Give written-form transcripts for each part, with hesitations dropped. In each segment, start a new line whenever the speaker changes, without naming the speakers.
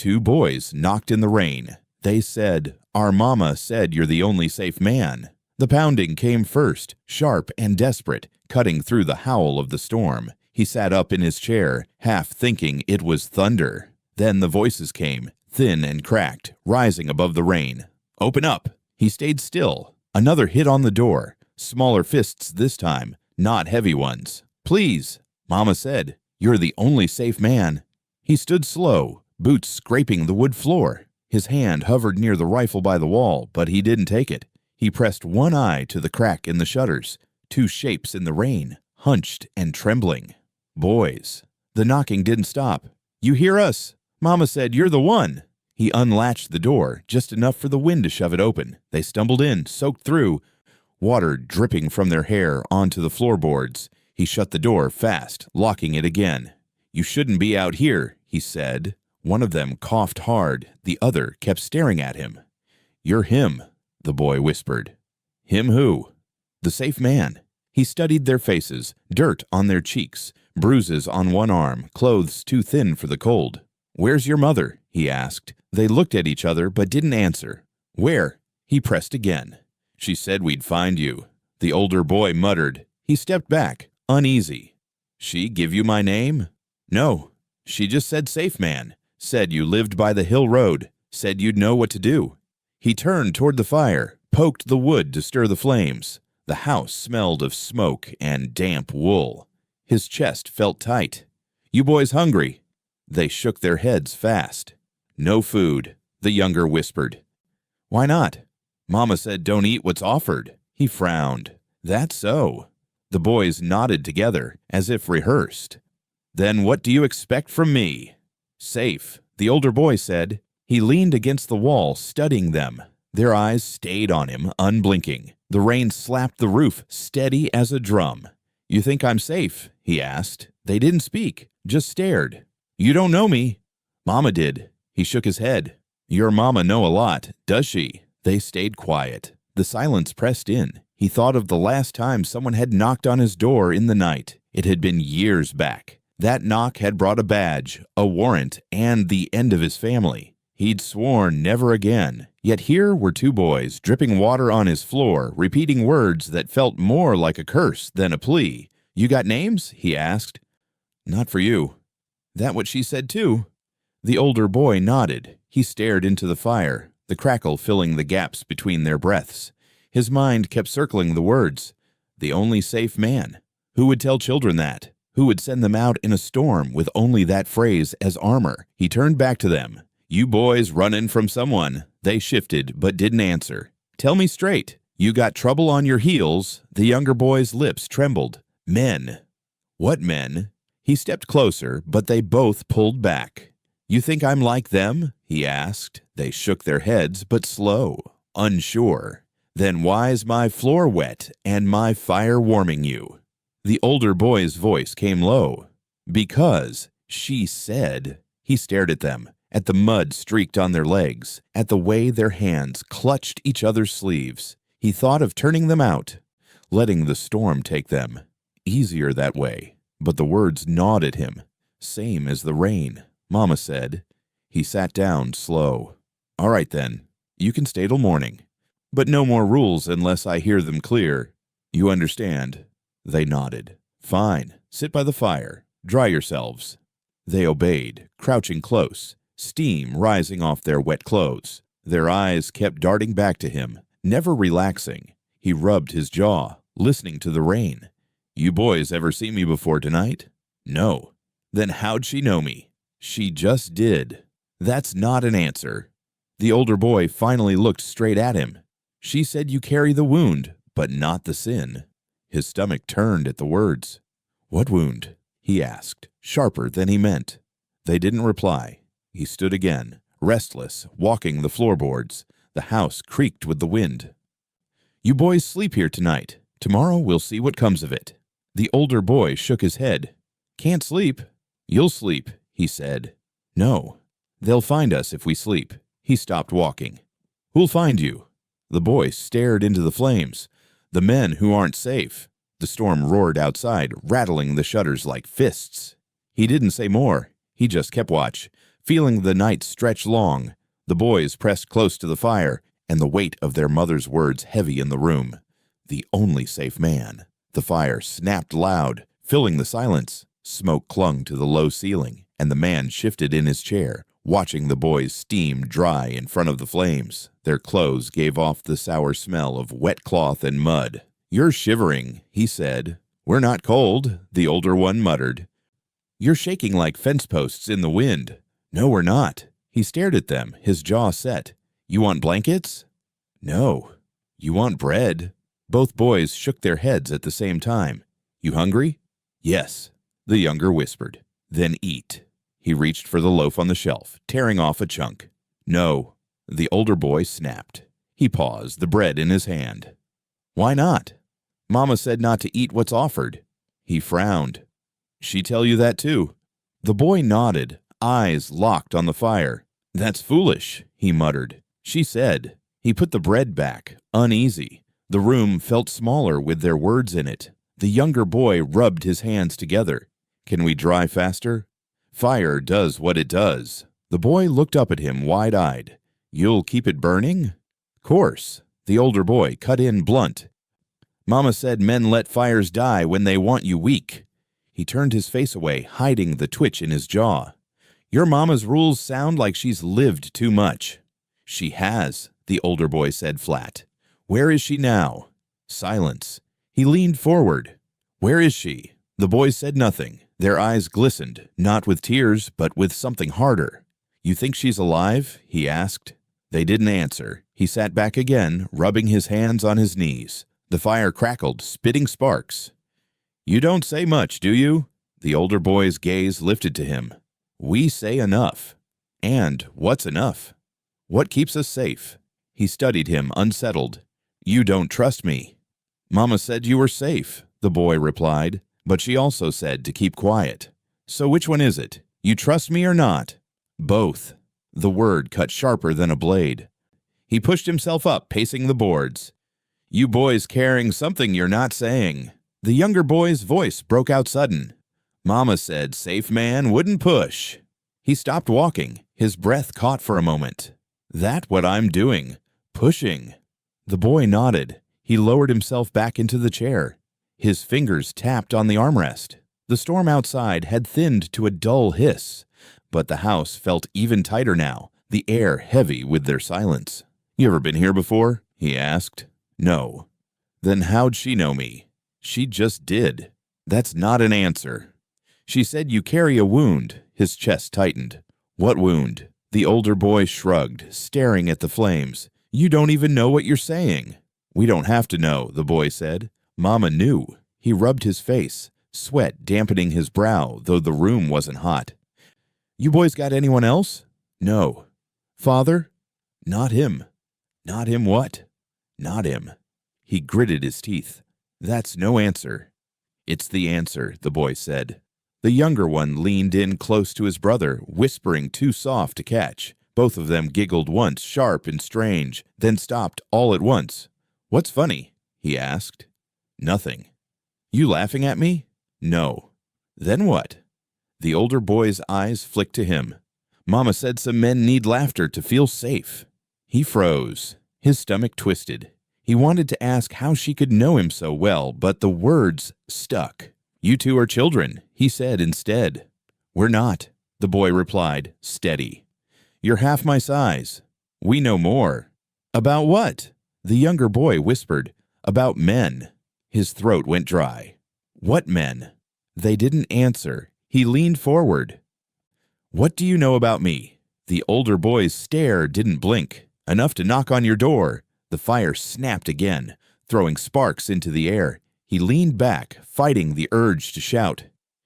Two boys knocked in the rain. They said, "Our mama said you're the only safe man." The pounding came first, sharp and desperate, cutting through the howl of the storm. He sat up in his chair, half thinking it was thunder. Then the voices came, thin and cracked, rising above the rain. "Open up!" He stayed still. Another hit on the door. Smaller fists this time, not heavy ones. "Please," Mama said, "you're the only safe man." He stood slow, boots scraping the wood floor. His hand hovered near the rifle by the wall, but he didn't take it. He pressed one eye to the crack in the shutters. Two shapes in the rain, hunched and trembling. Boys. The knocking didn't stop. "You hear us? Mama said you're the one." He unlatched the door, just enough for the wind to shove it open. They stumbled in, soaked through, water dripping from their hair onto the floorboards. He shut the door fast, locking it again. "You shouldn't be out here," he said. One of them coughed hard. The other kept staring at him. "You're him," the boy whispered. "Him who?" "The safe man." He studied their faces, dirt on their cheeks, bruises on one arm, clothes too thin for the cold. "Where's your mother?" he asked. They looked at each other but didn't answer. "Where?" He pressed again. "She said we'd find you," the older boy muttered. He stepped back, uneasy. "She give you my name?" "No. She just said safe man. Said you lived by the hill road. Said you'd know what to do." He turned toward the fire, poked the wood to stir the flames. The house smelled of smoke and damp wool. His chest felt tight. "You boys hungry?" They shook their heads fast. "No food," the younger whispered. "Why not?" "Mama said don't eat what's offered." He frowned. "That's so." The boys nodded together, as if rehearsed. "Then what do you expect from me?" "Safe," the older boy said. He leaned against the wall, studying them. Their eyes stayed on him, unblinking. The rain slapped the roof, steady as a drum. "You think I'm safe?" he asked. They didn't speak, just stared. "You don't know me." "Mama did." He shook his head. "Your mama know a lot, does she?" They stayed quiet. The silence pressed in. He thought of the last time someone had knocked on his door in the night. It had been years back. That knock had brought a badge, a warrant, and the end of his family. He'd sworn never again. Yet here were two boys, dripping water on his floor, repeating words that felt more like a curse than a plea. "You got names?" he asked. "Not for you." "That what she said too?" The older boy nodded. He stared into the fire, the crackle filling the gaps between their breaths. His mind kept circling the words. The only safe man. Who would tell children that? Who would send them out in a storm with only that phrase as armor? He turned back to them. "You boys running from someone." They shifted, but didn't answer. "Tell me straight. You got trouble on your heels." The younger boy's lips trembled. "Men." "What men?" He stepped closer, but they both pulled back. "You think I'm like them?" he asked. They shook their heads, but slow, unsure. "Then why's my floor wet and my fire warming you?" The older boy's voice came low. "Because she said." He stared at them, at the mud streaked on their legs, at the way their hands clutched each other's sleeves. He thought of turning them out, letting the storm take them. Easier that way. But the words gnawed at him. "Same as the rain," Mama said. He sat down, slow. "All right then. You can stay till morning. But no more rules unless I hear them clear. You understand?" They nodded. "Fine. Sit by the fire. Dry yourselves." They obeyed, crouching close, steam rising off their wet clothes. Their eyes kept darting back to him, never relaxing. He rubbed his jaw, listening to the rain. "You boys ever seen me before tonight?" "No." "Then how'd she know me?" "She just did." "That's not an answer." The older boy finally looked straight at him. "She said you carry the wound, but not the sin." His stomach turned at the words. "What wound?" he asked, sharper than he meant. They didn't reply. He stood again, restless, walking the floorboards. The house creaked with the wind. "You boys sleep here tonight. Tomorrow we'll see what comes of it." The older boy shook his head. "Can't sleep." "You'll sleep," he said. "No. They'll find us if we sleep." He stopped walking. "Who'll find you?" The boy stared into the flames. "The men who aren't safe." The storm roared outside, rattling the shutters like fists. He didn't say more. He just kept watch, Feeling the night stretch long, the boys pressed close to the fire, and the weight of their mother's words heavy in the room. The only safe man. The fire snapped loud, filling the silence. Smoke clung to the low ceiling, and the man shifted in his chair, watching the boys steam dry in front of the flames. Their clothes gave off the sour smell of wet cloth and mud. "You're shivering," he said. "We're not cold," the older one muttered. "You're shaking like fence posts in the wind." "No, we're not." He stared at them, his jaw set. "You want blankets?" "No." "You want bread?" Both boys shook their heads at the same time. "You hungry?" "Yes," the younger whispered. "Then eat." He reached for the loaf on the shelf, tearing off a chunk. "No," the older boy snapped. He paused, the bread in his hand. "Why not?" "Mama said not to eat what's offered." He frowned. "She tell you that too?" The boy nodded, eyes locked on the fire. "That's foolish," he muttered. "She said." He put the bread back, uneasy. The room felt smaller with their words in it. The younger boy rubbed his hands together. "Can we dry faster?" "Fire does what it does." The boy looked up at him wide-eyed. "You'll keep it burning?" "Course." The older boy cut in blunt. "Mama said men let fires die when they want you weak." He turned his face away, hiding the twitch in his jaw. "Your mama's rules sound like she's lived too much." "She has," the older boy said flat. "Where is she now?" Silence. He leaned forward. "Where is she?" The boys said nothing. Their eyes glistened, not with tears, but with something harder. "You think she's alive?" he asked. They didn't answer. He sat back again, rubbing his hands on his knees. The fire crackled, spitting sparks. "You don't say much, do you?" The older boy's gaze lifted to him. "We say enough." "And what's enough?" "What keeps us safe?" He studied him, unsettled. "You don't trust me." "Mama said you were safe," the boy replied, "but she also said to keep quiet." "So which one is it? You trust me or not?" "Both." The word cut sharper than a blade. He pushed himself up, pacing the boards. "You boys carrying something you're not saying." The younger boy's voice broke out sudden. "Mama said safe man wouldn't push." He stopped walking, his breath caught for a moment. "That what I'm doing. Pushing." The boy nodded. He lowered himself back into the chair. His fingers tapped on the armrest. The storm outside had thinned to a dull hiss, but the house felt even tighter now, the air heavy with their silence. "You ever been here before?" he asked. "No." "Then how'd she know me?" "She just did." "That's not an answer." "She said you carry a wound." His chest tightened. "What wound?" The older boy shrugged, staring at the flames. "You don't even know what you're saying." "We don't have to know," the boy said. "Mama knew." He rubbed his face, sweat dampening his brow, though the room wasn't hot. "You boys got anyone else?" "No." "Father?" "Not him." "Not him what?" "Not him." He gritted his teeth. "That's no answer." "It's the answer," the boy said. The younger one leaned in close to his brother, whispering too soft to catch. Both of them giggled once, sharp and strange, then stopped all at once. "What's funny?" he asked. "Nothing." "You laughing at me?" "No." "Then what?" The older boy's eyes flicked to him. "Mama said some men need laughter to feel safe." He froze. His stomach twisted. He wanted to ask how she could know him so well, but the words stuck. "You two are children," he said instead. "We're not," the boy replied, steady. "You're half my size." "We know more." "About what?" The younger boy whispered. "About men." His throat went dry. "What men?" They didn't answer. He leaned forward. "What do you know about me?" The older boy's stare didn't blink. "Enough to knock on your door." The fire snapped again, throwing sparks into the air. He leaned back, fighting the urge to shout.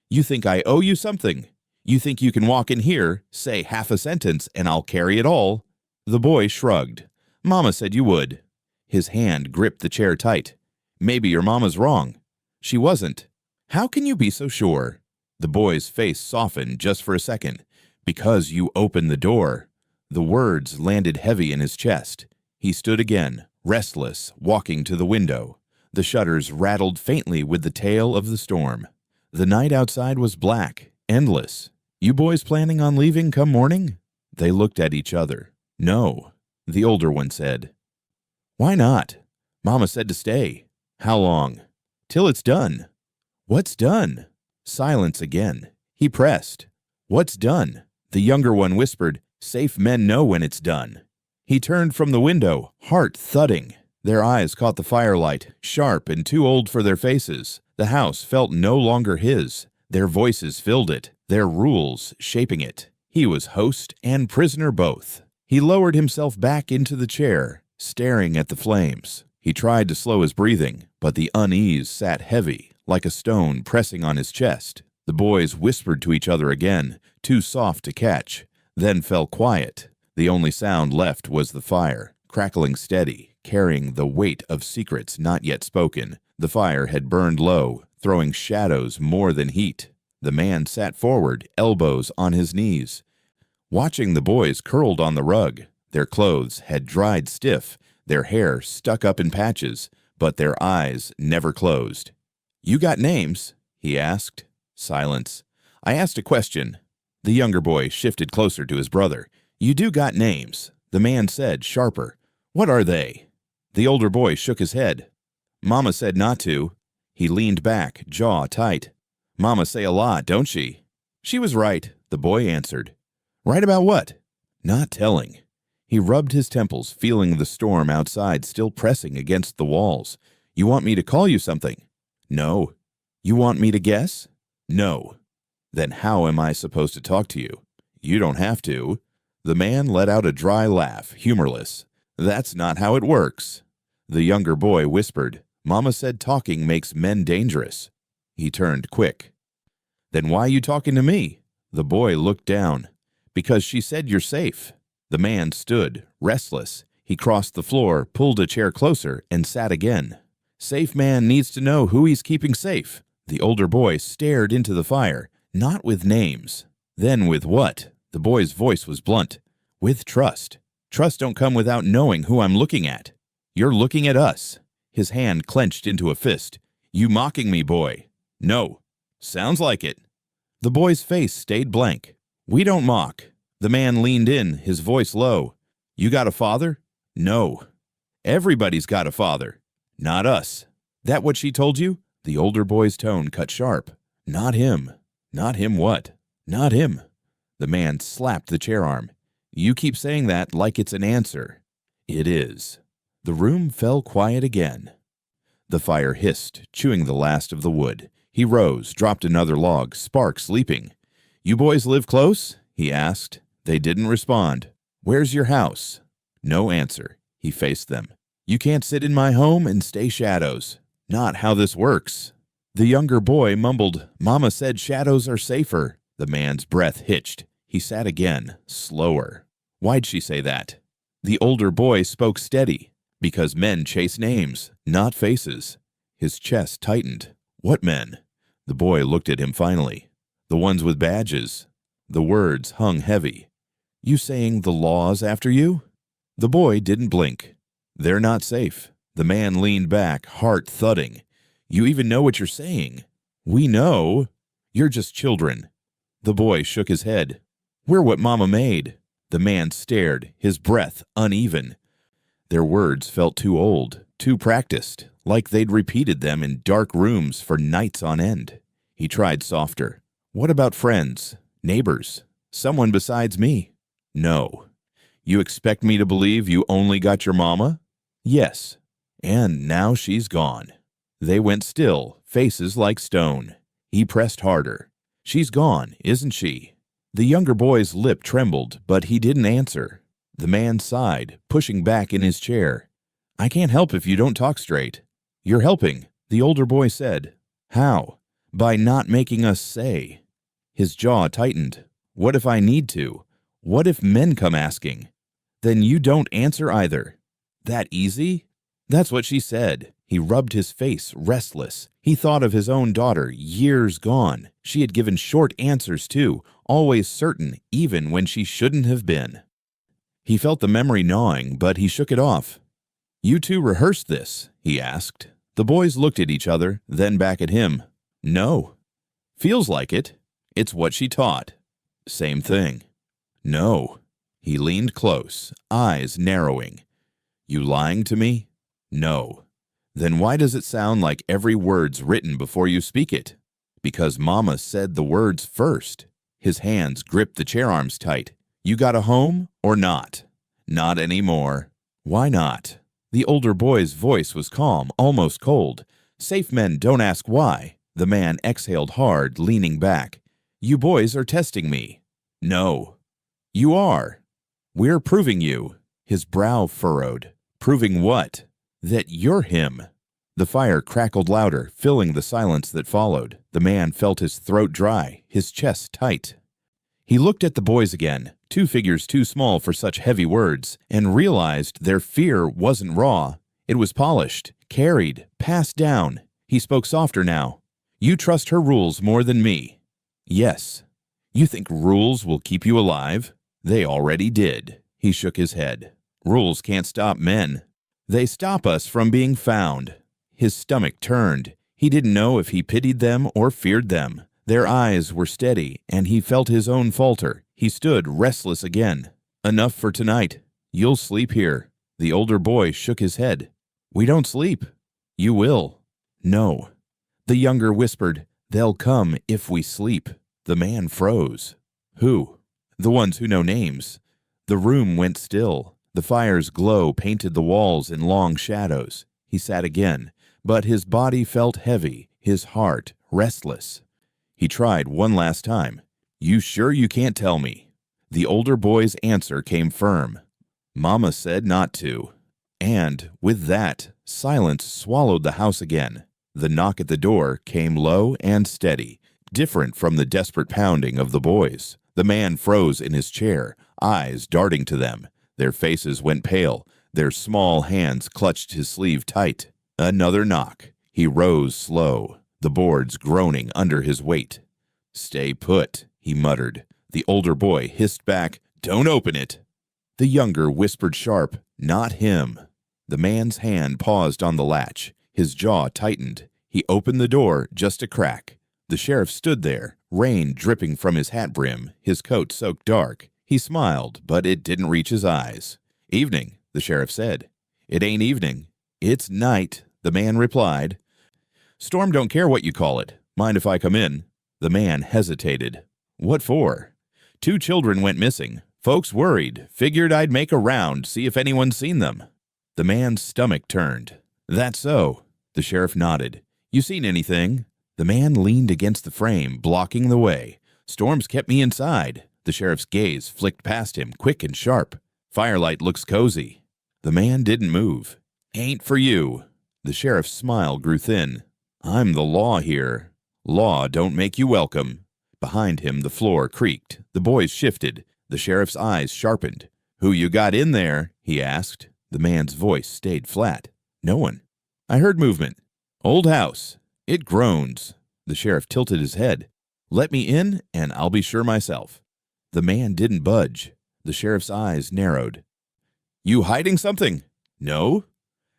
"You think I owe you something? You think you can walk in here, say half a sentence, and I'll carry it all?" The boy shrugged. "Mama said you would." His hand gripped the chair tight. "Maybe your mama's wrong." "She wasn't." "How can you be so sure?" The boy's face softened just for a second. "Because you opened the door." The words landed heavy in his chest. He stood again, restless, walking to the window. The shutters rattled faintly with the tail of the storm. The night outside was black, endless. You boys planning on leaving come morning?" They looked at each other. "No," the older one said. "Why not?" "Mama said to stay." "How long?" "Till it's done." "What's done?" Silence again. He pressed. "What's done?" The younger one whispered, "Safe men know when it's done." He turned from the window, heart thudding. Their eyes caught the firelight, sharp and too old for their faces. The house felt no longer his. Their voices filled it, their rules shaping it. He was host and prisoner both. He lowered himself back into the chair, staring at the flames. He tried to slow his breathing, but the unease sat heavy, like a stone pressing on his chest. The boys whispered to each other again, too soft to catch, then fell quiet. The only sound left was the fire, crackling steady, carrying the weight of secrets not yet spoken. The fire had burned low, throwing shadows more than heat. The man sat forward, elbows on his knees, watching the boys curled on the rug. Their clothes had dried stiff, their hair stuck up in patches, but their eyes never closed. "You got names?" he asked. Silence. "I asked a question." The younger boy shifted closer to his brother. "You do got names," the man said, sharper. "What are they?" The older boy shook his head. "Mama said not to." He leaned back, jaw tight. "Mama say a lot, don't she?" "She was right," the boy answered. "Right about what?" "Not telling." He rubbed his temples, feeling the storm outside still pressing against the walls. "You want me to call you something?" "No." "You want me to guess?" "No." "Then how am I supposed to talk to you?" "You don't have to." The man let out a dry laugh, humorless. "That's not how it works." The younger boy whispered, "Mama said talking makes men dangerous." He turned quick. "Then why you talking to me?" The boy looked down. "Because she said you're safe." The man stood, restless. He crossed the floor, pulled a chair closer, and sat again. "Safe man needs to know who he's keeping safe." The older boy stared into the fire, not with names. Then with what? The boy's voice was blunt. "With trust. Trust don't come without knowing who I'm looking at." "You're looking at us." His hand clenched into a fist. "You mocking me, boy?" "No." "Sounds like it." The boy's face stayed blank. "We don't mock." The man leaned in, his voice low. "You got a father?" "No." "Everybody's got a father." "Not us." "That what she told you?" The older boy's tone cut sharp. "Not him." "Not him what?" "Not him." The man slapped the chair arm. "You keep saying that like it's an answer." "It is." The room fell quiet again. The fire hissed, chewing the last of the wood. He rose, dropped another log, sparks leaping. "You boys live close?" he asked. They didn't respond. "Where's your house?" No answer. He faced them. "You can't sit in my home and stay shadows." "Not how this works." The younger boy mumbled, "Mama said shadows are safer." The man's breath hitched. He sat again, slower. "Why'd she say that?" The older boy spoke steady. "Because men chase names, not faces." His chest tightened. "What men?" The boy looked at him finally. "The ones with badges." The words hung heavy. "You saying the law's after you?" The boy didn't blink. "They're not safe." The man leaned back, heart thudding. "You even know what you're saying." "We know." "You're just children." The boy shook his head. "We're what Mama made." The man stared, his breath uneven. Their words felt too old, too practiced, like they'd repeated them in dark rooms for nights on end. He tried softer. "What about friends, neighbors, someone besides me?" "No." "You expect me to believe you only got your mama?" "Yes." "And now she's gone." They went still, faces like stone. He pressed harder. "She's gone, isn't she?" The younger boy's lip trembled, but he didn't answer. The man sighed, pushing back in his chair. "I can't help if you don't talk straight." "You're helping," the older boy said. "How?" "By not making us say." His jaw tightened. "What if I need to? What if men come asking?" "Then you don't answer either." "That easy?" "That's what she said." He rubbed his face, restless. He thought of his own daughter, years gone. She had given short answers too, always certain, even when she shouldn't have been. He felt the memory gnawing, but he shook it off. "You two rehearsed this?" he asked. The boys looked at each other, then back at him. "No." "Feels like it." "It's what she taught." Same thing. No. He leaned close, eyes narrowing. You lying to me? No. Then why does it sound like every word's written before you speak it? Because Mama said the words first. His hands gripped the chair arms tight. You got a home or not? Not anymore. Why not? The older boy's voice was calm, almost cold. Safe men don't ask why. The man exhaled hard, leaning back. You boys are testing me. No. You are. We're proving you. His brow furrowed. Proving what? That you're him. The fire crackled louder, filling the silence that followed. The man felt his throat dry, his chest tight. He looked at the boys again, two figures too small for such heavy words, and realized their fear wasn't raw. It was polished, carried, passed down. He spoke softer now. You trust her rules more than me. Yes. You think rules will keep you alive? They already did. He shook his head. Rules can't stop men. They stop us from being found. His stomach turned. He didn't know if he pitied them or feared them. Their eyes were steady, and he felt his own falter. He stood restless again. Enough for tonight. You'll sleep here. The older boy shook his head. We don't sleep. You will. No. The younger whispered, They'll come if we sleep. The man froze. Who? The ones who know names. The room went still. The fire's glow painted the walls in long shadows. He sat again, but his body felt heavy, his heart restless. He tried one last time. You sure you can't tell me? The older boy's answer came firm. Mama said not to. And, with that, silence swallowed the house again. The knock at the door came low and steady, different from the desperate pounding of the boys. The man froze in his chair, eyes darting to them. Their faces went pale. Their small hands clutched his sleeve tight. Another knock. He rose slow, the boards groaning under his weight. Stay put, he muttered. The older boy hissed back, Don't open it. The younger whispered sharp, Not him. The man's hand paused on the latch. His jaw tightened. He opened the door just a crack. The sheriff stood there, rain dripping from his hat brim, his coat soaked dark. He smiled, but it didn't reach his eyes. Evening, the sheriff said. It ain't evening. It's night, the man replied. Storm don't care what you call it. Mind if I come in? The man hesitated. What for? 2 children went missing. Folks worried. Figured I'd make a round, see if anyone's seen them. The man's stomach turned. That so? The sheriff nodded. You seen anything? The man leaned against the frame, blocking the way. Storm's kept me inside. The sheriff's gaze flicked past him, quick and sharp. Firelight looks cozy. The man didn't move. Ain't for you. The sheriff's smile grew thin. I'm the law here. Law don't make you welcome. Behind him, the floor creaked. The boys shifted. The sheriff's eyes sharpened. Who you got in there? He asked. The man's voice stayed flat. No one. I heard movement. Old house. It groans. The sheriff tilted his head. Let me in, and I'll be sure myself. The man didn't budge. The sheriff's eyes narrowed. You hiding something? No?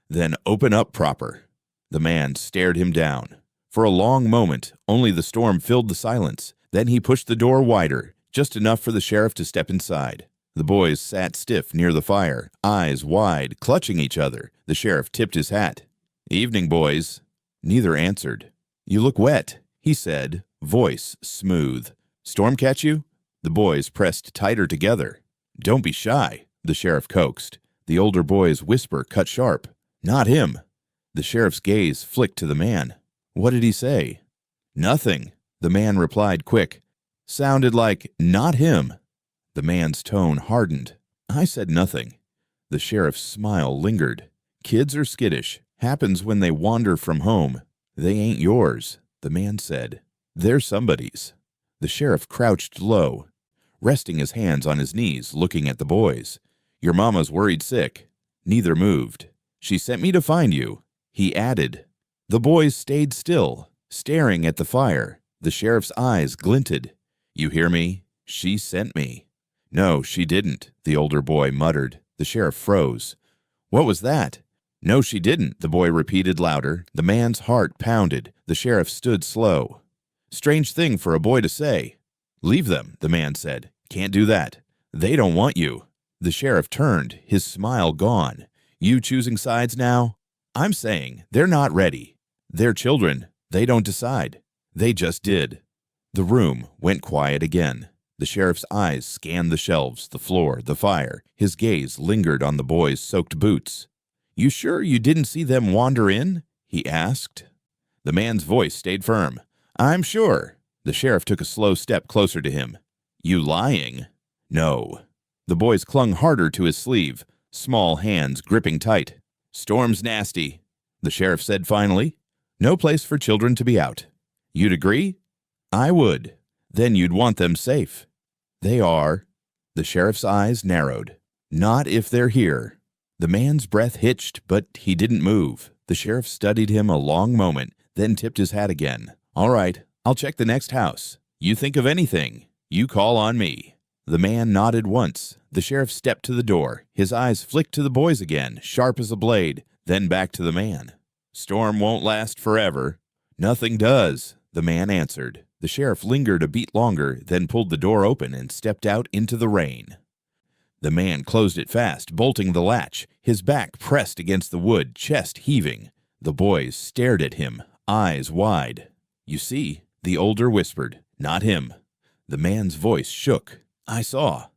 Then open up proper. The man stared him down. For a long moment, only the storm filled the silence. Then he pushed the door wider, just enough for the sheriff to step inside. The boys sat stiff near the fire, eyes wide, clutching each other. The sheriff tipped his hat. Evening, boys. Neither answered. You look wet, he said, voice smooth. Storm catch you? The boys pressed tighter together. Don't be shy, the sheriff coaxed. The older boy's whisper cut sharp. Not him. The sheriff's gaze flicked to the man. What did he say? Nothing, the man replied quick. Sounded like, not him. The man's tone hardened. I said nothing. The sheriff's smile lingered. Kids are skittish. Happens when they wander from home. They ain't yours, the man said. They're somebody's. The sheriff crouched low, resting his hands on his knees, looking at the boys. Your mama's worried sick. Neither moved. She sent me to find you, he added. The boys stayed still, staring at the fire. The sheriff's eyes glinted. You hear me? She sent me. No, she didn't, the older boy muttered. The sheriff froze. What was that? No, she didn't, the boy repeated louder. The man's heart pounded. The sheriff stood slow. Strange thing for a boy to say. "Leave them," the man said. "Can't do that. They don't want you." The sheriff turned, his smile gone. "You choosing sides now?" "I'm saying they're not ready. They're children. They don't decide. They just did." The room went quiet again. The sheriff's eyes scanned the shelves, the floor, the fire. His gaze lingered on the boys' soaked boots. "You sure you didn't see them wander in?" he asked. The man's voice stayed firm. "I'm sure." The sheriff took a slow step closer to him. "You lying?" "No." The boys clung harder to his sleeve, small hands gripping tight. "Storm's nasty," the sheriff said finally. "No place for children to be out." "You'd agree?" "I would." "Then you'd want them safe." "They are." The sheriff's eyes narrowed. "Not if they're here." The man's breath hitched, but he didn't move. The sheriff studied him a long moment, then tipped his hat again. "All right, I'll check the next house. You think of anything, you call on me." The man nodded once. The sheriff stepped to the door. His eyes flicked to the boys again, sharp as a blade, then back to the man. "Storm won't last forever." "Nothing does," the man answered. The sheriff lingered a beat longer, then pulled the door open and stepped out into the rain. The man closed it fast, bolting the latch, his back pressed against the wood, chest heaving. The boys stared at him, eyes wide. "You see," the older whispered. "Not him." The man's voice shook. "I saw."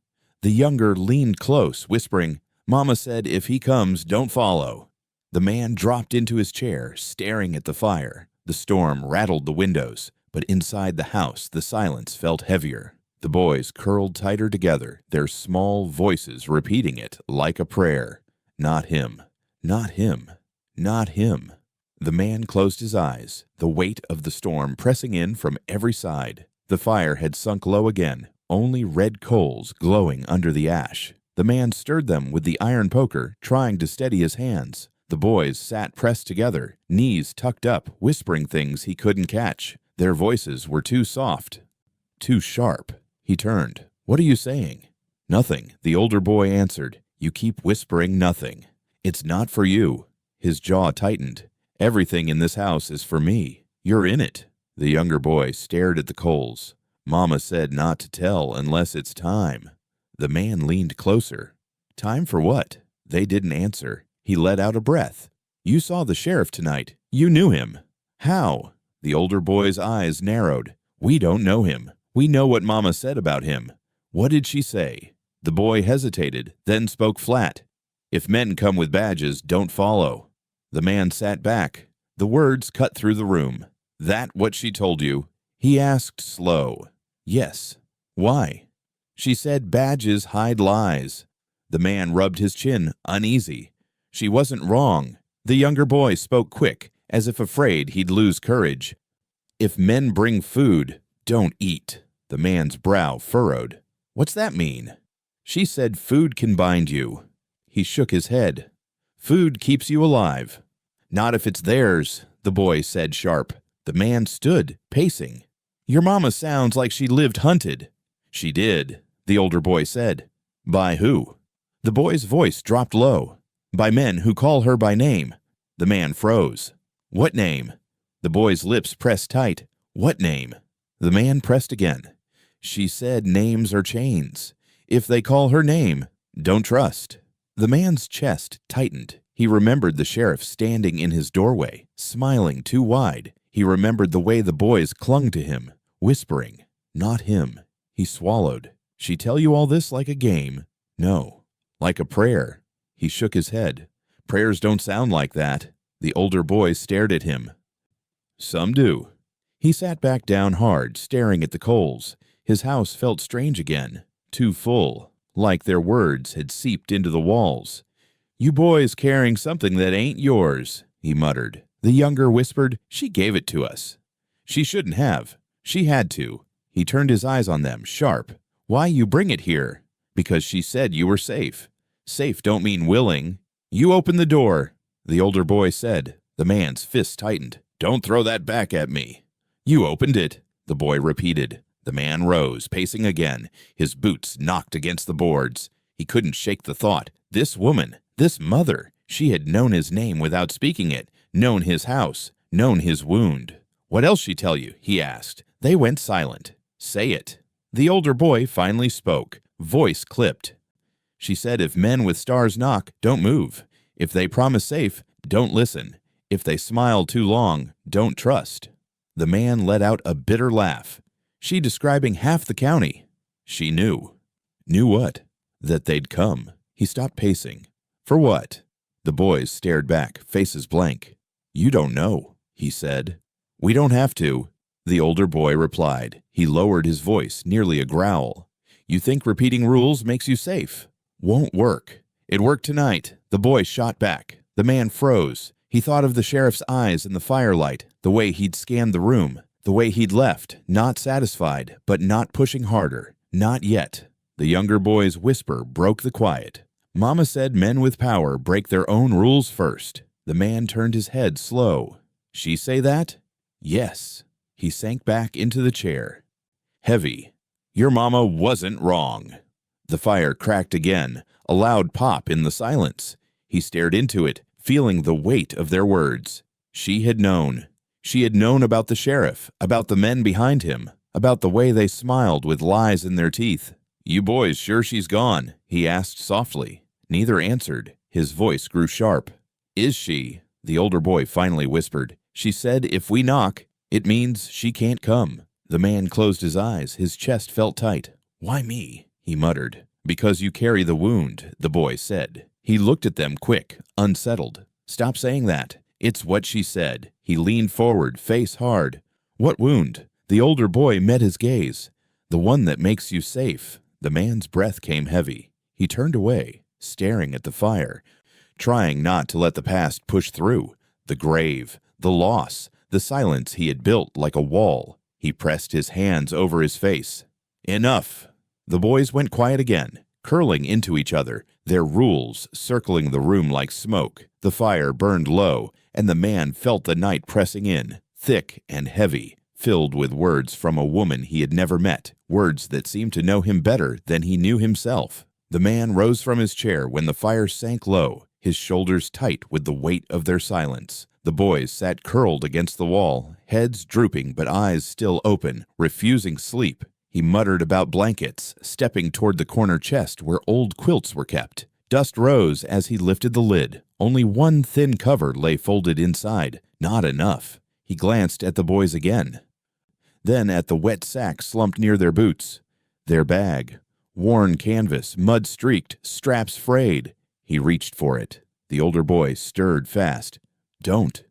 The younger leaned close, whispering, "Mama said if he comes, don't follow." The man dropped into his chair, staring at the fire. The storm rattled the windows, but inside the house the silence felt heavier. The boys curled tighter together, their small voices repeating it like a prayer. "Not him. Not him. Not him." The man closed his eyes, the weight of the storm pressing in from every side. The fire had sunk low again, only red coals glowing under the ash. The man stirred them with the iron poker, trying to steady his hands. The boys sat pressed together, knees tucked up, whispering things he couldn't catch. Their voices were too soft, too sharp. He turned. "What are you saying?" "Nothing," the older boy answered. "You keep whispering nothing." "It's not for you." His jaw tightened. "Everything in this house is for me. You're in it." The younger boy stared at the coals. "Mama said not to tell unless it's time." The man leaned closer. "Time for what?" They didn't answer. He let out a breath. "You saw the sheriff tonight. You knew him." "How?" The older boy's eyes narrowed. "We don't know him. We know what Mama said about him." "What did she say?" The boy hesitated, then spoke flat. "If men come with badges, don't follow." The man sat back. The words cut through the room. "That what she told you?" He asked slow. "Yes." "Why?" "She said badges hide lies." The man rubbed his chin, uneasy. "She wasn't wrong." The younger boy spoke quick, as if afraid he'd lose courage. "If men bring food, don't eat." The man's brow furrowed. "What's that mean?" "She said food can bind you." He shook his head. "Food keeps you alive." "Not if it's theirs," the boy said sharp. The man stood, pacing. "Your mama sounds like she lived hunted." "She did," the older boy said. "By who?" The boy's voice dropped low. "By men who call her by name." The man froze. "What name?" The boy's lips pressed tight. "What name?" The man pressed again. "She said names are chains. If they call her name, don't trust." The man's chest tightened. He remembered the sheriff standing in his doorway, smiling too wide. He remembered the way the boys clung to him, whispering, "Not him." He swallowed. "She tell you all this like a game?" "No." "Like a prayer?" He shook his head. "Prayers don't sound like that." The older boy stared at him. "Some do." He sat back down hard, staring at the coals. His house felt strange again, too full, like their words had seeped into the walls. "You boys carrying something that ain't yours," he muttered. The younger whispered, "She gave it to us." "She shouldn't have. She had to." He turned his eyes on them, sharp. "Why you bring it here?" "Because she said you were safe." "Safe don't mean willing." "You open the door," the older boy said. The man's fist tightened. "Don't throw that back at me." "You opened it," the boy repeated. The man rose, pacing again. His boots knocked against the boards. He couldn't shake the thought. This woman, this mother, she had known his name without speaking it, known his house, known his wound. "What else she tell you?" he asked. They went silent. "Say it." The older boy finally spoke, voice clipped. She said if men with stars knock, don't move. If they promise safe, don't listen. If they smile too long, don't trust. The man let out a bitter laugh. She describing half the county. She knew. Knew what? That they'd come. He stopped pacing. For what? The boys stared back, faces blank. You don't know, he said. We don't have to, the older boy replied. He lowered his voice, nearly a growl. You think repeating rules makes you safe? Won't work. It worked tonight. The boy shot back. The man froze. He thought of the sheriff's eyes in the firelight, the way he'd scanned the room, the way he'd left, not satisfied, but not pushing harder. Not yet. The younger boy's whisper broke the quiet. Mama said men with power break their own rules first. The man turned his head slow. She say that? Yes. He sank back into the chair. Heavy. Your mama wasn't wrong. The fire cracked again, a loud pop in the silence. He stared into it, feeling the weight of their words. She had known. She had known about the sheriff, about the men behind him, about the way they smiled with lies in their teeth. You boys sure she's gone? He asked softly. Neither answered. His voice grew sharp. Is she? The older boy finally whispered. She said if we knock, it means she can't come. The man closed his eyes. His chest felt tight. Why me? He muttered. Because you carry the wound, the boy said. He looked at them quick, unsettled. Stop saying that. It's what she said. He leaned forward, face hard. What wound? The older boy met his gaze. The one that makes you safe. The man's breath came heavy. He turned away, staring at the fire, trying not to let the past push through. The grave, the loss, the silence he had built like a wall. He pressed his hands over his face. Enough. The boys went quiet again, curling into each other, their rules circling the room like smoke. The fire burned low, and the man felt the night pressing in, thick and heavy, filled with words from a woman he had never met, words that seemed to know him better than he knew himself. The man rose from his chair when the fire sank low, his shoulders tight with the weight of their silence. The boys sat curled against the wall, heads drooping but eyes still open, refusing sleep. He muttered about blankets, stepping toward the corner chest where old quilts were kept. Dust rose as he lifted the lid. Only one thin cover lay folded inside. Not enough. He glanced at the boys again. Then at the wet sack slumped near their boots. Their bag. Worn canvas, mud-streaked, straps frayed. He reached for it. The older boy stirred fast. Don't.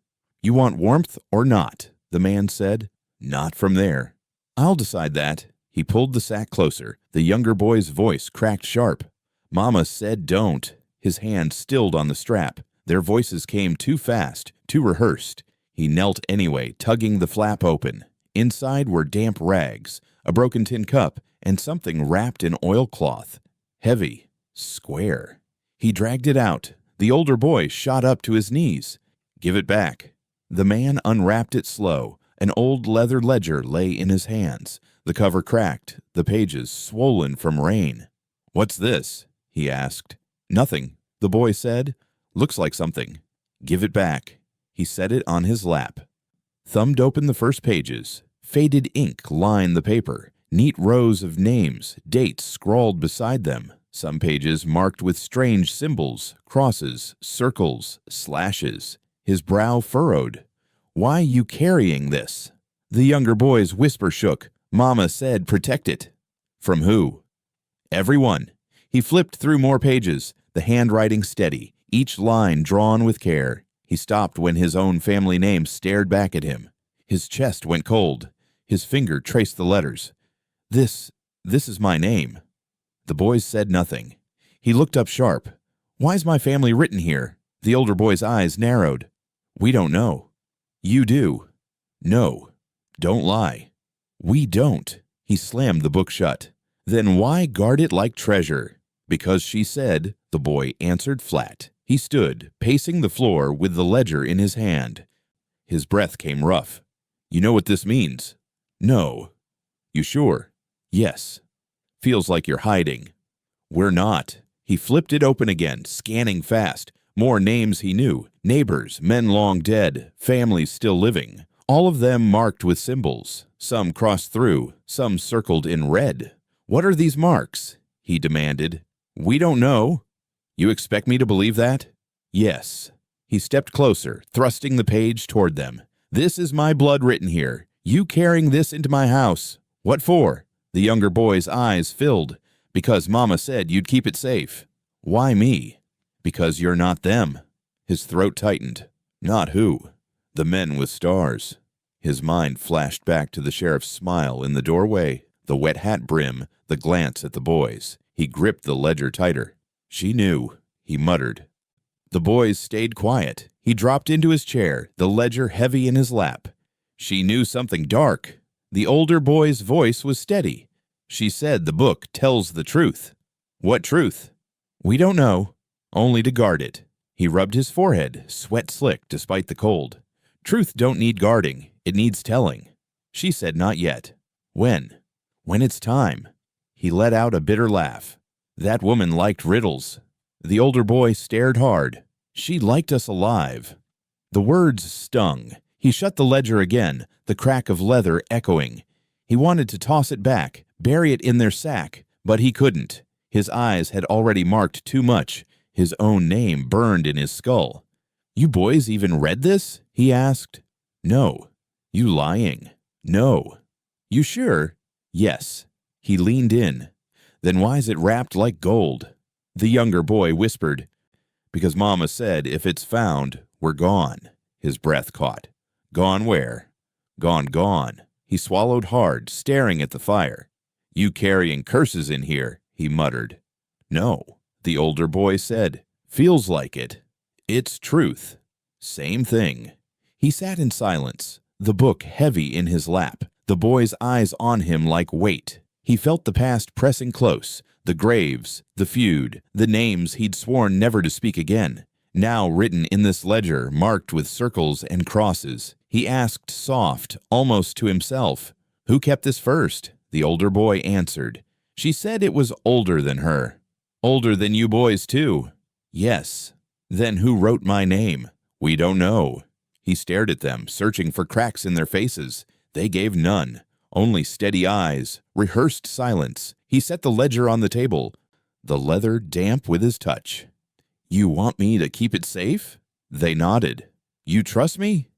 You want warmth or not? The man said. Not from there. I'll decide that. He pulled the sack closer. The younger boy's voice cracked sharp. Mama said don't. His hand stilled on the strap. Their voices came too fast, too rehearsed. He knelt anyway, tugging the flap open. Inside were damp rags, a broken tin cup, and something wrapped in oilcloth. Heavy. Square. He dragged it out. The older boy shot up to his knees. Give it back. The man unwrapped it slow. An old leather ledger lay in his hands. The cover cracked, the pages swollen from rain. What's this? He asked. Nothing, the boy said. Looks like something. Give it back. He set it on his lap. Thumbed open the first pages. Faded ink lined the paper. Neat rows of names, dates scrawled beside them. Some pages marked with strange symbols, crosses, circles, slashes. His brow furrowed. Why you carrying this? The younger boy's whisper shook. Mama said protect it. From who? Everyone. He flipped through more pages, the handwriting steady, each line drawn with care. He stopped when his own family name stared back at him. His chest went cold. His finger traced the letters. This is my name. The boys said nothing. He looked up sharp. Why's my family written here? The older boy's eyes narrowed. We don't know. You do. No. Don't lie. We don't. He slammed the book shut. Then why guard it like treasure? Because she said, the boy answered flat. He stood, pacing the floor with the ledger in his hand. His breath came rough. You know what this means? No. You sure? Yes. Feels like you're hiding. We're not. He flipped it open again, scanning fast. More names he knew. Neighbors, men long dead, families still living. all of them marked with symbols, some crossed through, some circled in red. "What are these marks?" he demanded. "We don't know." "You expect me to believe that?" "Yes." He stepped closer, thrusting the page toward them. "This is my blood written here. You carrying this into my house. What for?" The younger boy's eyes filled. "Because Mama said you'd keep it safe." "Why me?" "Because you're not them." His throat tightened. "Not who?" "The men with stars." His mind flashed back to the sheriff's smile in the doorway, the wet hat brim, the glance at the boys. He gripped the ledger tighter. "She knew," he muttered. The boys stayed quiet. He dropped into his chair, the ledger heavy in his lap. "She knew something dark." The older boy's voice was steady. "She said the book tells the truth." "What truth?" "We don't know. Only to guard it." He rubbed his forehead, sweat slick despite the cold. "Truth don't need guarding. It needs telling." She said not yet. "When?" "When it's time." He let out a bitter laugh. "That woman liked riddles." The older boy stared hard. "She liked us alive." The words stung. He shut the ledger again, the crack of leather echoing. He wanted to toss it back, bury it in their sack, but he couldn't. His eyes had already marked too much. His own name burned in his skull. "You boys even read this?" he asked. "No." "You lying?" "No." "You sure?" "Yes." He leaned in. "Then why's it wrapped like gold?" The younger boy whispered. "Because Mama said if it's found, we're gone." His breath caught. "Gone where?" "Gone, gone." He swallowed hard, staring at the fire. "You carrying curses in here," he muttered. "No," the older boy said. "Feels like it." "It's truth." "Same thing." He sat in silence, the book heavy in his lap, the boy's eyes on him like weight. He felt the past pressing close, the graves, the feud, the names he'd sworn never to speak again, now written in this ledger marked with circles and crosses. He asked soft, almost to himself, "Who kept this first?" The older boy answered. "She said it was older than her." "Older than you boys, too." "Yes." "Then who wrote my name?" "We don't know." He stared at them, searching for cracks in their faces. They gave none. Only steady eyes, rehearsed silence. He set the ledger on the table, the leather damp with his touch. "You want me to keep it safe?" They nodded. "You trust me?"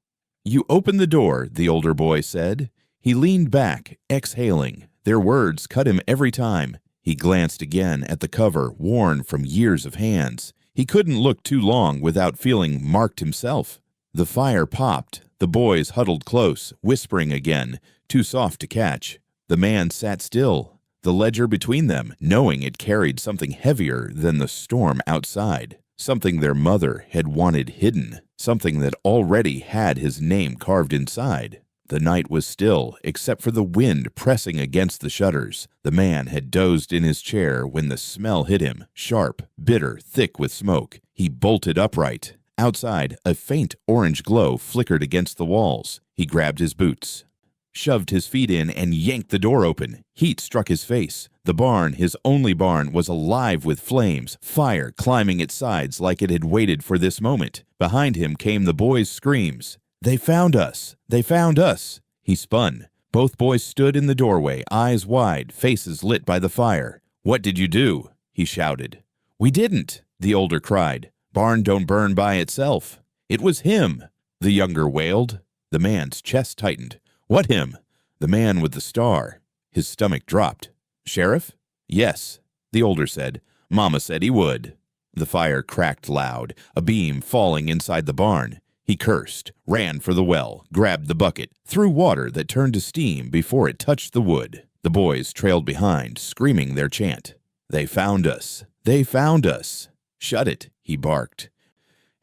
"You open the door," the older boy said. He leaned back, exhaling. Their words cut him every time. He glanced again at the cover, worn from years of hands. He couldn't look too long without feeling marked himself. The fire popped. The boys huddled close, whispering again, too soft to catch. The man sat still, the ledger between them, knowing it carried something heavier than the storm outside, something their mother had wanted hidden, something that already had his name carved inside. The night was still, except for the wind pressing against the shutters. The man had dozed in his chair when the smell hit him, sharp, bitter, thick with smoke. He bolted upright. Outside, a faint orange glow flickered against the walls. He grabbed his boots, shoved his feet in, and yanked the door open. Heat struck his face. The barn, his only barn, was alive with flames, fire climbing its sides like it had waited for this moment. Behind him came the boys' screams. "They found us! They found us!" He spun. Both boys stood in the doorway, eyes wide, faces lit by the fire. "What did you do?" he shouted. "We didn't," the older cried. "Barn don't burn by itself." "It was him," the younger wailed. The man's chest tightened. "What him?" "The man with the star." His stomach dropped. "Sheriff?" "Yes," the older said. "Mama said he would." The fire cracked loud, a beam falling inside the barn. He cursed, ran for the well, grabbed the bucket, threw water that turned to steam before it touched the wood. The boys trailed behind, screaming their chant. "They found us! They found us!" "Shut it," he barked.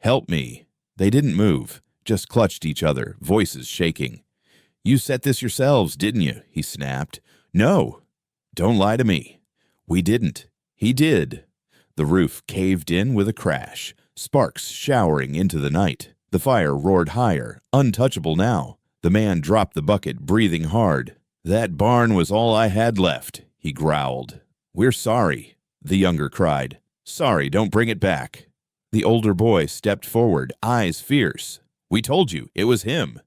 "Help me." They didn't move, just clutched each other, voices shaking. "You set this yourselves, didn't you?" he snapped. "No." "Don't lie to me." "We didn't." "He did." The roof caved in with a crash, sparks showering into the night. The fire roared higher, untouchable now. The man dropped the bucket, breathing hard. "That barn was all I had left," he growled. "We're sorry," the younger cried. "Sorry, don't bring it back." The older boy stepped forward, eyes fierce. "We told you, it was him."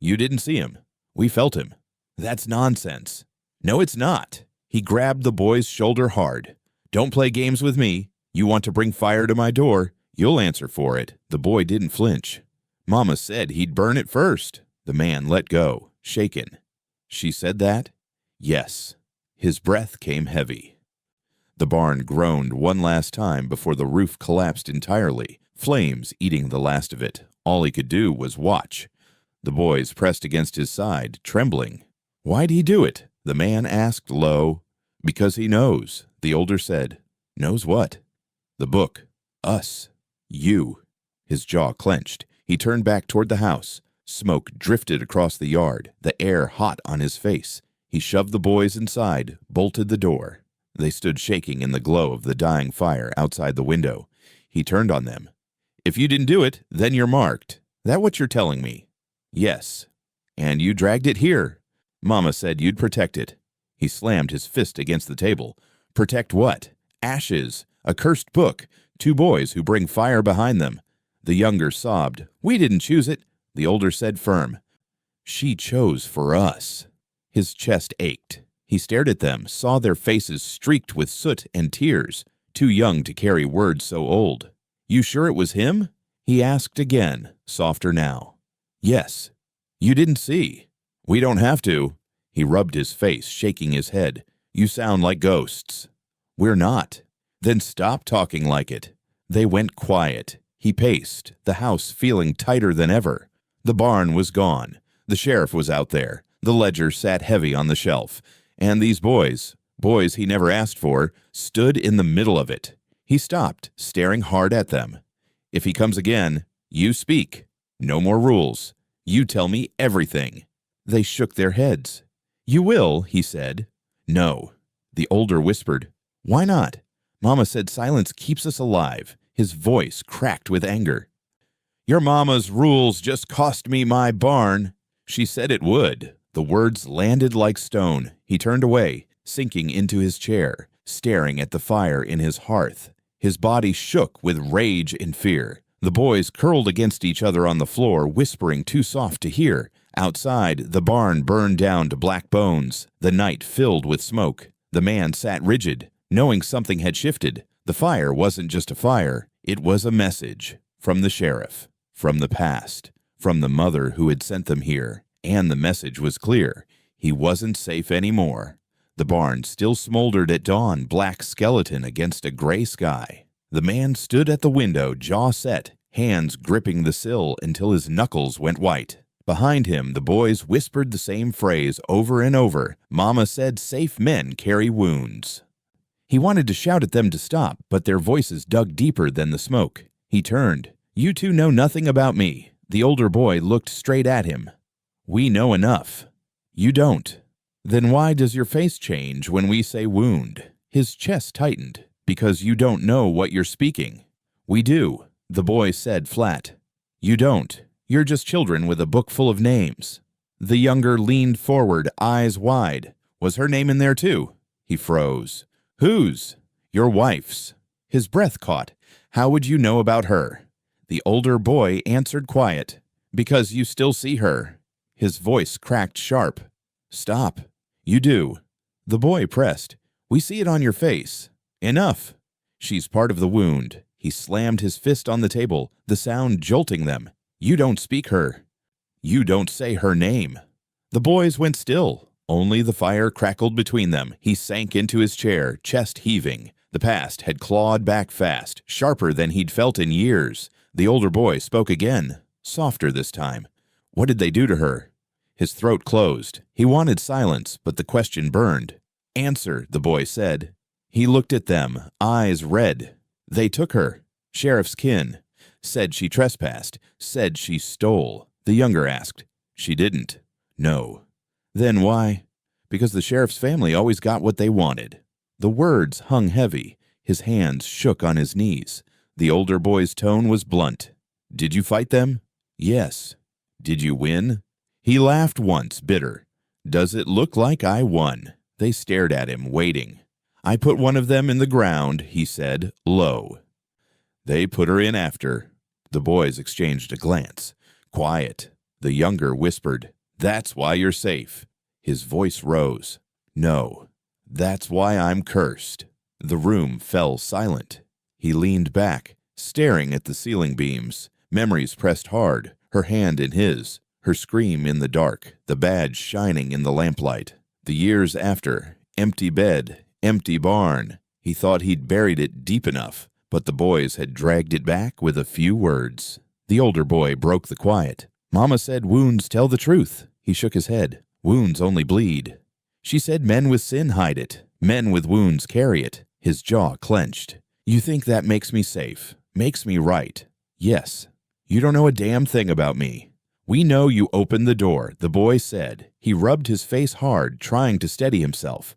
You didn't see him. We felt him. That's nonsense. No, it's not. He grabbed the boy's shoulder hard. Don't play games with me. You want to bring fire to my door, you'll answer for it. The boy didn't flinch. Mama said he'd burn it first. The man let go, shaken. She said that? Yes. His breath came heavy. The barn groaned one last time before the roof collapsed entirely, flames eating the last of it. All he could do was watch. The boys pressed against his side, trembling. Why'd he do it? The man asked low. Because he knows, the older said. Knows what? The book. Us. You. His jaw clenched. He turned back toward the house. Smoke drifted across the yard, the air hot on his face. He shoved the boys inside, bolted the door. They stood shaking in the glow of the dying fire outside the window. He turned on them. If you didn't do it, then you're marked. That what you're telling me? Yes. And you dragged it here. Mama said you'd protect it. He slammed his fist against the table. Protect what? Ashes. A cursed book. 2 boys who bring fire behind them. The younger sobbed. We didn't choose it. The older said firm. She chose for us. His chest ached. He stared at them, saw their faces streaked with soot and tears, too young to carry words so old. You sure it was him? He asked again, softer now. Yes. You didn't see. We don't have to. He rubbed his face, shaking his head. You sound like ghosts. We're not. Then stop talking like it. They went quiet. He paced, the house feeling tighter than ever. The barn was gone. The sheriff was out there. The ledger sat heavy on the shelf. And these boys he never asked for, stood in the middle of it. He stopped, staring hard at them. If he comes again, you speak. No more rules. You tell me everything. They shook their heads. You will, he said. No. The older whispered. Why not? Mama said silence keeps us alive. His voice cracked with anger. Your mama's rules just cost me my barn. She said it would. The words landed like stone. He turned away, sinking into his chair, staring at the fire in his hearth. His body shook with rage and fear. The boys curled against each other on the floor, whispering too soft to hear. Outside, the barn burned down to black bones, the night filled with smoke. The man sat rigid, knowing something had shifted. The fire wasn't just a fire, it was a message. From the sheriff, from the past, from the mother who had sent them here. And the message was clear. He wasn't safe anymore. The barn still smoldered at dawn, black skeleton against a gray sky. The man stood at the window, jaw set, hands gripping the sill until his knuckles went white. Behind him, the boys whispered the same phrase over and over. Mama said safe men carry wounds. He wanted to shout at them to stop, but their voices dug deeper than the smoke. He turned. You two know nothing about me. The older boy looked straight at him. We know enough. You don't. Then why does your face change when we say wound? His chest tightened. Because you don't know what you're speaking. We do, the boy said flat. You don't. You're just children with a book full of names. The younger leaned forward, eyes wide. Was her name in there too? He froze. Whose? Your wife's. His breath caught. How would you know about her? The older boy answered quiet. Because you still see her. His voice cracked sharp. Stop. You do. The boy pressed. We see it on your face. Enough. She's part of the wound. He slammed his fist on the table, the sound jolting them. You don't speak her. You don't say her name. The boys went still. Only the fire crackled between them. He sank into his chair, chest heaving. The past had clawed back fast, sharper than he'd felt in years. The older boy spoke again, softer this time. What did they do to her? His throat closed. He wanted silence, but the question burned. Answer, the boy said. He looked at them, eyes red. They took her. Sheriff's kin. Said she trespassed. Said she stole. The younger asked. She didn't. No. Then why? Because the sheriff's family always got what they wanted. The words hung heavy. His hands shook on his knees. The older boy's tone was blunt. Did you fight them? Yes. Did you win? He laughed once, bitter. Does it look like I won? They stared at him, waiting. I put one of them in the ground, he said, low. They put her in after. The boys exchanged a glance. Quiet. The younger whispered, "That's why you're safe." His voice rose. "No, that's why I'm cursed." The room fell silent. He leaned back, staring at the ceiling beams. Memories pressed hard, her hand in his, her scream in the dark, the badge shining in the lamplight. The years after, empty bed, empty barn. He thought he'd buried it deep enough, but the boys had dragged it back with a few words. The older boy broke the quiet. "Mama said wounds tell the truth." He shook his head. "Wounds only bleed." "She said men with sin hide it. Men with wounds carry it." His jaw clenched. "You think that makes me safe, makes me right?" "Yes." "You don't know a damn thing about me." "We know you opened the door," the boy said. He rubbed his face hard, trying to steady himself.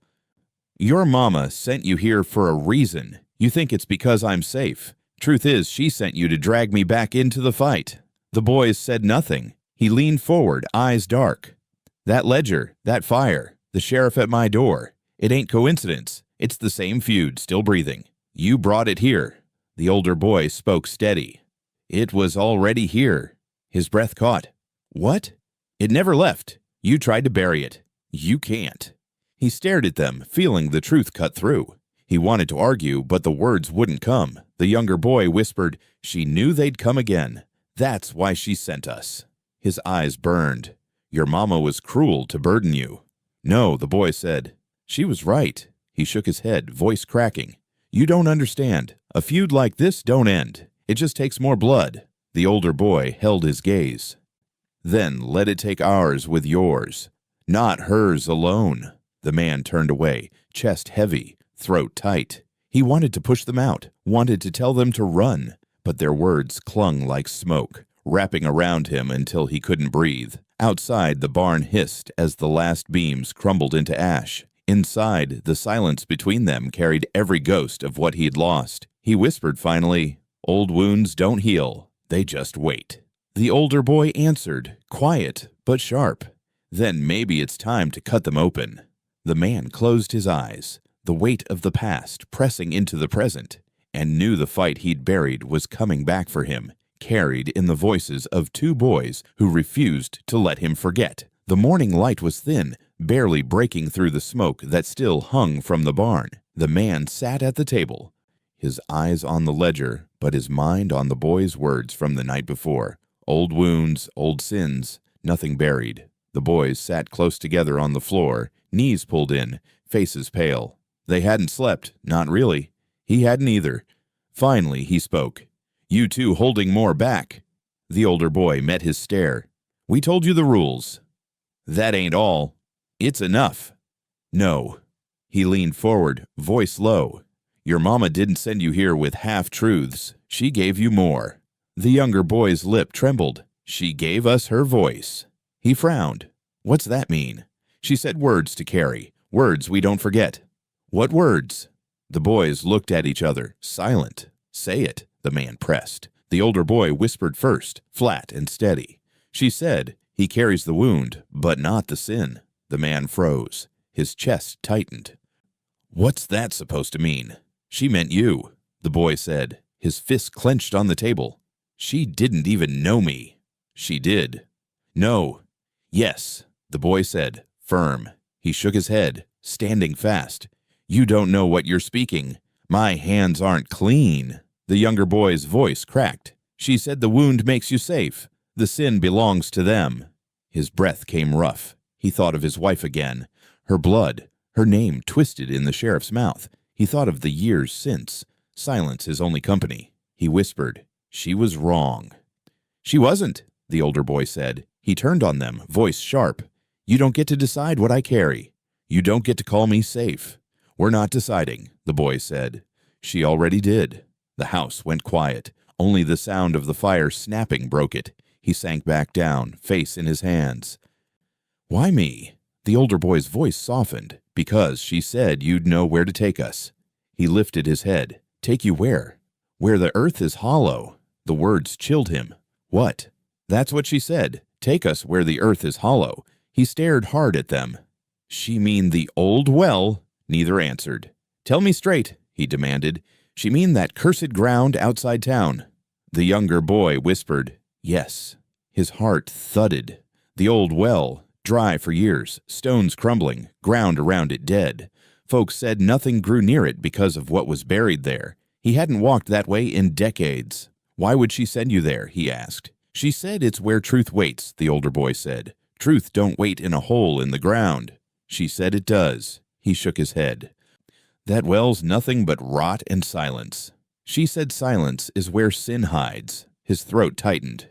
"Your mama sent you here for a reason. You think it's because I'm safe. Truth is, she sent you to drag me back into the fight." The boys said nothing. He leaned forward, eyes dark. "That ledger, that fire, the sheriff at my door. It ain't coincidence. It's the same feud, still breathing. You brought it here." The older boy spoke steady. "It was already here." His breath caught. "What?" "It never left. You tried to bury it. You can't." He stared at them, feeling the truth cut through. He wanted to argue, but the words wouldn't come. The younger boy whispered, "She knew they'd come again. That's why she sent us." His eyes burned. "Your mama was cruel to burden you." "No," the boy said. "She was right." He shook his head, voice cracking. "You don't understand. A feud like this don't end. It just takes more blood." The older boy held his gaze. "Then let it take ours with yours. Not hers alone." The man turned away, chest heavy, throat tight. He wanted to push them out, wanted to tell them to run, but their words clung like smoke, wrapping around him until he couldn't breathe. Outside, the barn hissed as the last beams crumbled into ash. Inside, the silence between them carried every ghost of what he'd lost. He whispered finally, "Old wounds don't heal. They just wait." The older boy answered, quiet but sharp. "Then maybe it's time to cut them open." The man closed his eyes, the weight of the past pressing into the present, and knew the fight he'd buried was coming back for him, carried in the voices of two boys who refused to let him forget. The morning light was thin, barely breaking through the smoke that still hung from the barn. The man sat at the table, his eyes on the ledger, but his mind on the boy's words from the night before. Old wounds, old sins, nothing buried. The boys sat close together on the floor, knees pulled in, faces pale. They hadn't slept, not really. He hadn't either. Finally, he spoke. "You two holding more back." The older boy met his stare. "We told you the rules." "That ain't all." "It's enough." "No." He leaned forward, voice low. "Your mama didn't send you here with half-truths. She gave you more." The younger boy's lip trembled. "She gave us her voice." He frowned. "What's that mean?" "She said words to carry, words we don't forget." "What words?" The boys looked at each other, silent. "Say it," the man pressed. The older boy whispered first, flat and steady. "She said, he carries the wound, but not the sin." The man froze. His chest tightened. "What's that supposed to mean?" "She meant you," the boy said, his fist clenched on the table. "She didn't even know me." "She did." "No." "Yes," the boy said, firm. He shook his head, standing fast. "You don't know what you're speaking. My hands aren't clean." The younger boy's voice cracked. "She said the wound makes you safe. The sin belongs to them." His breath came rough. He thought of his wife again. Her blood, her name twisted in the sheriff's mouth. He thought of the years since. Silence his only company. He whispered, "She was wrong." "She wasn't," the older boy said. He turned on them, voice sharp. "You don't get to decide what I carry. You don't get to call me safe." "We're not deciding," the boy said. "She already did." The house went quiet. Only the sound of the fire snapping broke it. He sank back down, face in his hands. "Why me?" The older boy's voice softened. "Because she said you'd know where to take us." He lifted his head. "Take you where?" "Where the earth is hollow." The words chilled him. "What?" "That's what she said. Take us where the earth is hollow." He stared hard at them. "She mean the old well?" Neither answered. "Tell me straight," he demanded. "She mean that cursed ground outside town?" The younger boy whispered, "Yes." His heart thudded. The old well, dry for years, stones crumbling, ground around it dead. Folks said nothing grew near it because of what was buried there. He hadn't walked that way in decades. Why would she send you there? He asked. She said it's where truth waits, the older boy said. Truth don't wait in a hole in the ground. She said it does. He shook his head. That well's nothing but rot and silence. She said silence is where sin hides. His throat tightened.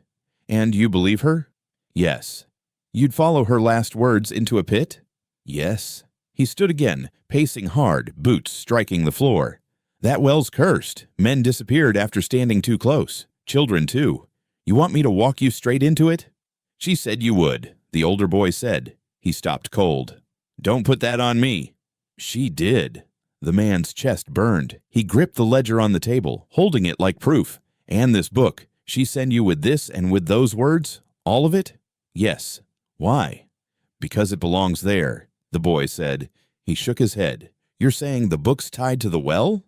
And you believe her? Yes. You'd follow her last words into a pit? Yes. He stood again, pacing hard, boots striking the floor. That well's cursed. Men disappeared after standing too close. Children, too. You want me to walk you straight into it? She said you would, the older boy said. He stopped cold. Don't put that on me. She did. The man's chest burned. He gripped the ledger on the table, holding it like proof. And this book. She send you with this and with those words? All of it? Yes. Why? Because it belongs there, the boy said. He shook his head. You're saying the book's tied to the well?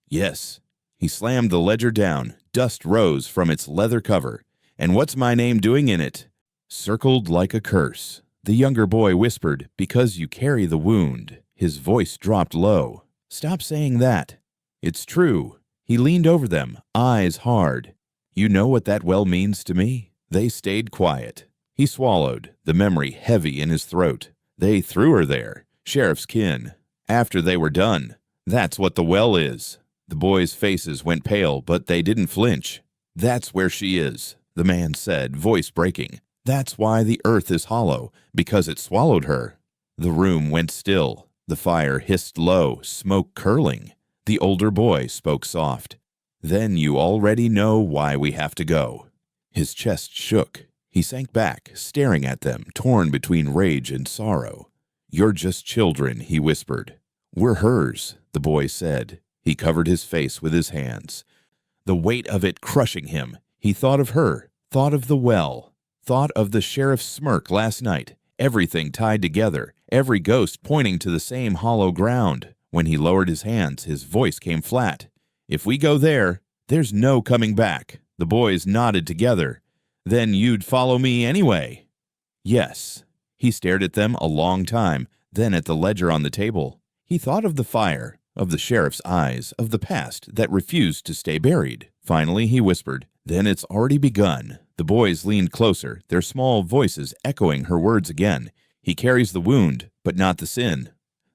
Yes. He slammed the ledger down. Dust rose from its leather cover. And what's my name doing in it? Circled like a curse. The younger boy whispered, because you carry the wound. His voice dropped low. Stop saying that. It's true. He leaned over them, eyes hard. You know what that well means to me? They stayed quiet. He swallowed, the memory heavy in his throat. They threw her there, sheriff's kin. After they were done. That's what the well is. The boys' faces went pale, but they didn't flinch. That's where she is, the man said, voice breaking. That's why the earth is hollow, because it swallowed her. The room went still. The fire hissed low, smoke curling. The older boy spoke soft. Then you already know why we have to go. His chest shook. He sank back, staring at them, torn between rage and sorrow. You're just children, he whispered. We're hers, the boy said. He covered his face with his hands. The weight of it crushing him. He thought of her, thought of the well, thought of the sheriff's smirk last night. Everything tied together, every ghost pointing to the same hollow ground. When he lowered his hands, his voice came flat. If we go there, there's no coming back. The boys nodded together. Then you'd follow me anyway. Yes. He stared at them a long time, then at the ledger on the table. He thought of the fire, of the sheriff's eyes, of the past that refused to stay buried. Finally, he whispered, then it's already begun. The boys leaned closer, their small voices echoing her words again. He carries the wound, but not the sin.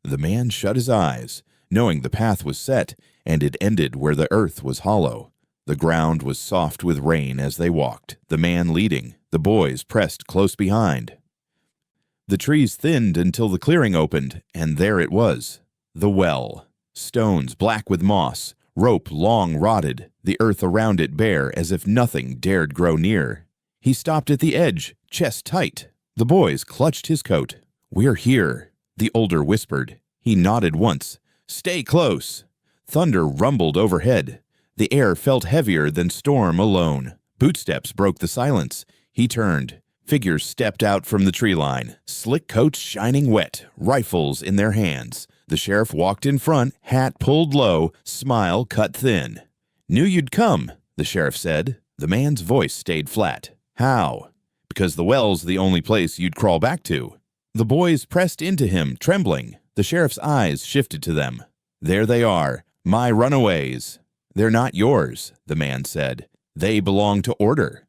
The man shut his eyes, knowing the path was set, and it ended where the earth was hollow. The ground was soft with rain as they walked, the man leading, the boys pressed close behind. The trees thinned until the clearing opened, and there it was, the well. Stones black with moss, rope long rotted, the earth around it bare as if nothing dared grow near. He stopped at the edge, chest tight. The boys clutched his coat. We're here, the older whispered. He nodded once. Stay close. Thunder rumbled overhead. The air felt heavier than storm alone. Bootsteps broke the silence. He turned. Figures stepped out from the tree line, slick coats shining wet, rifles in their hands. The sheriff walked in front, hat pulled low, smile cut thin. Knew you'd come, the sheriff said. The man's voice stayed flat. How? Because the well's the only place you'd crawl back to. The boys pressed into him, trembling. The sheriff's eyes shifted to them. There they are, my runaways. They're not yours, the man said. They belong to order.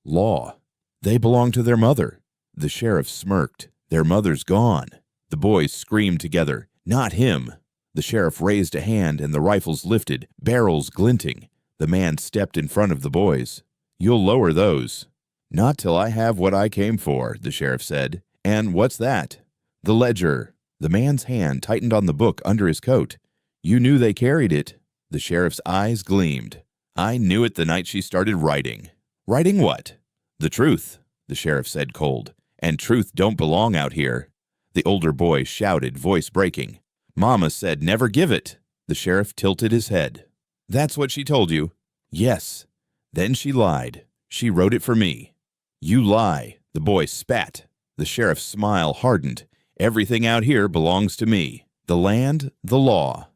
Law. They belong to their mother. The sheriff smirked. Their mother's gone. The boys screamed together. Not him. The sheriff raised a hand and the rifles lifted, barrels glinting. The man stepped in front of the boys. You'll lower those. Not till I have what I came for, the sheriff said. And what's that? The ledger. The man's hand tightened on the book under his coat. You knew they carried it. The sheriff's eyes gleamed. I knew it the night she started writing. Writing what? The truth, the sheriff said cold. And truth don't belong out here. The older boy shouted, voice breaking. Mama said never give it. The sheriff tilted his head. That's what she told you? Yes. Then she lied. She wrote it for me. You lie, the boy spat. The sheriff's smile hardened. Everything out here belongs to me. The land, the law.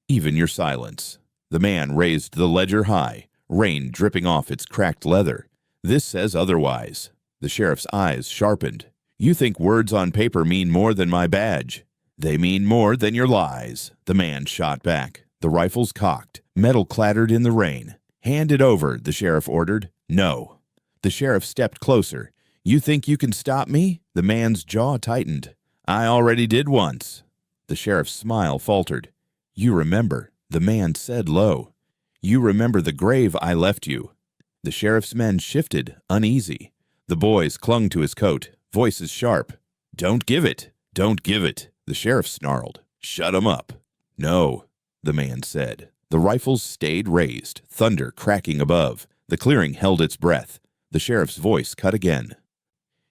Even your silence. The man raised the ledger high, rain dripping off its cracked leather. This says otherwise. The sheriff's eyes sharpened. You think words on paper mean more than my badge. They mean more than your lies, the man shot back. The rifles cocked. Metal clattered in the rain. Hand it over, the sheriff ordered. No. The sheriff stepped closer. You think you can stop me? The man's jaw tightened. I already did once. The sheriff's smile faltered. You remember, the man said low. You remember the grave I left you. The sheriff's men shifted, uneasy. The boys clung to his coat, voices sharp. Don't give it. Don't give it. The sheriff snarled. Shut 'em up. No, the man said. The rifles stayed raised, thunder cracking above. The clearing held its breath. The sheriff's voice cut again.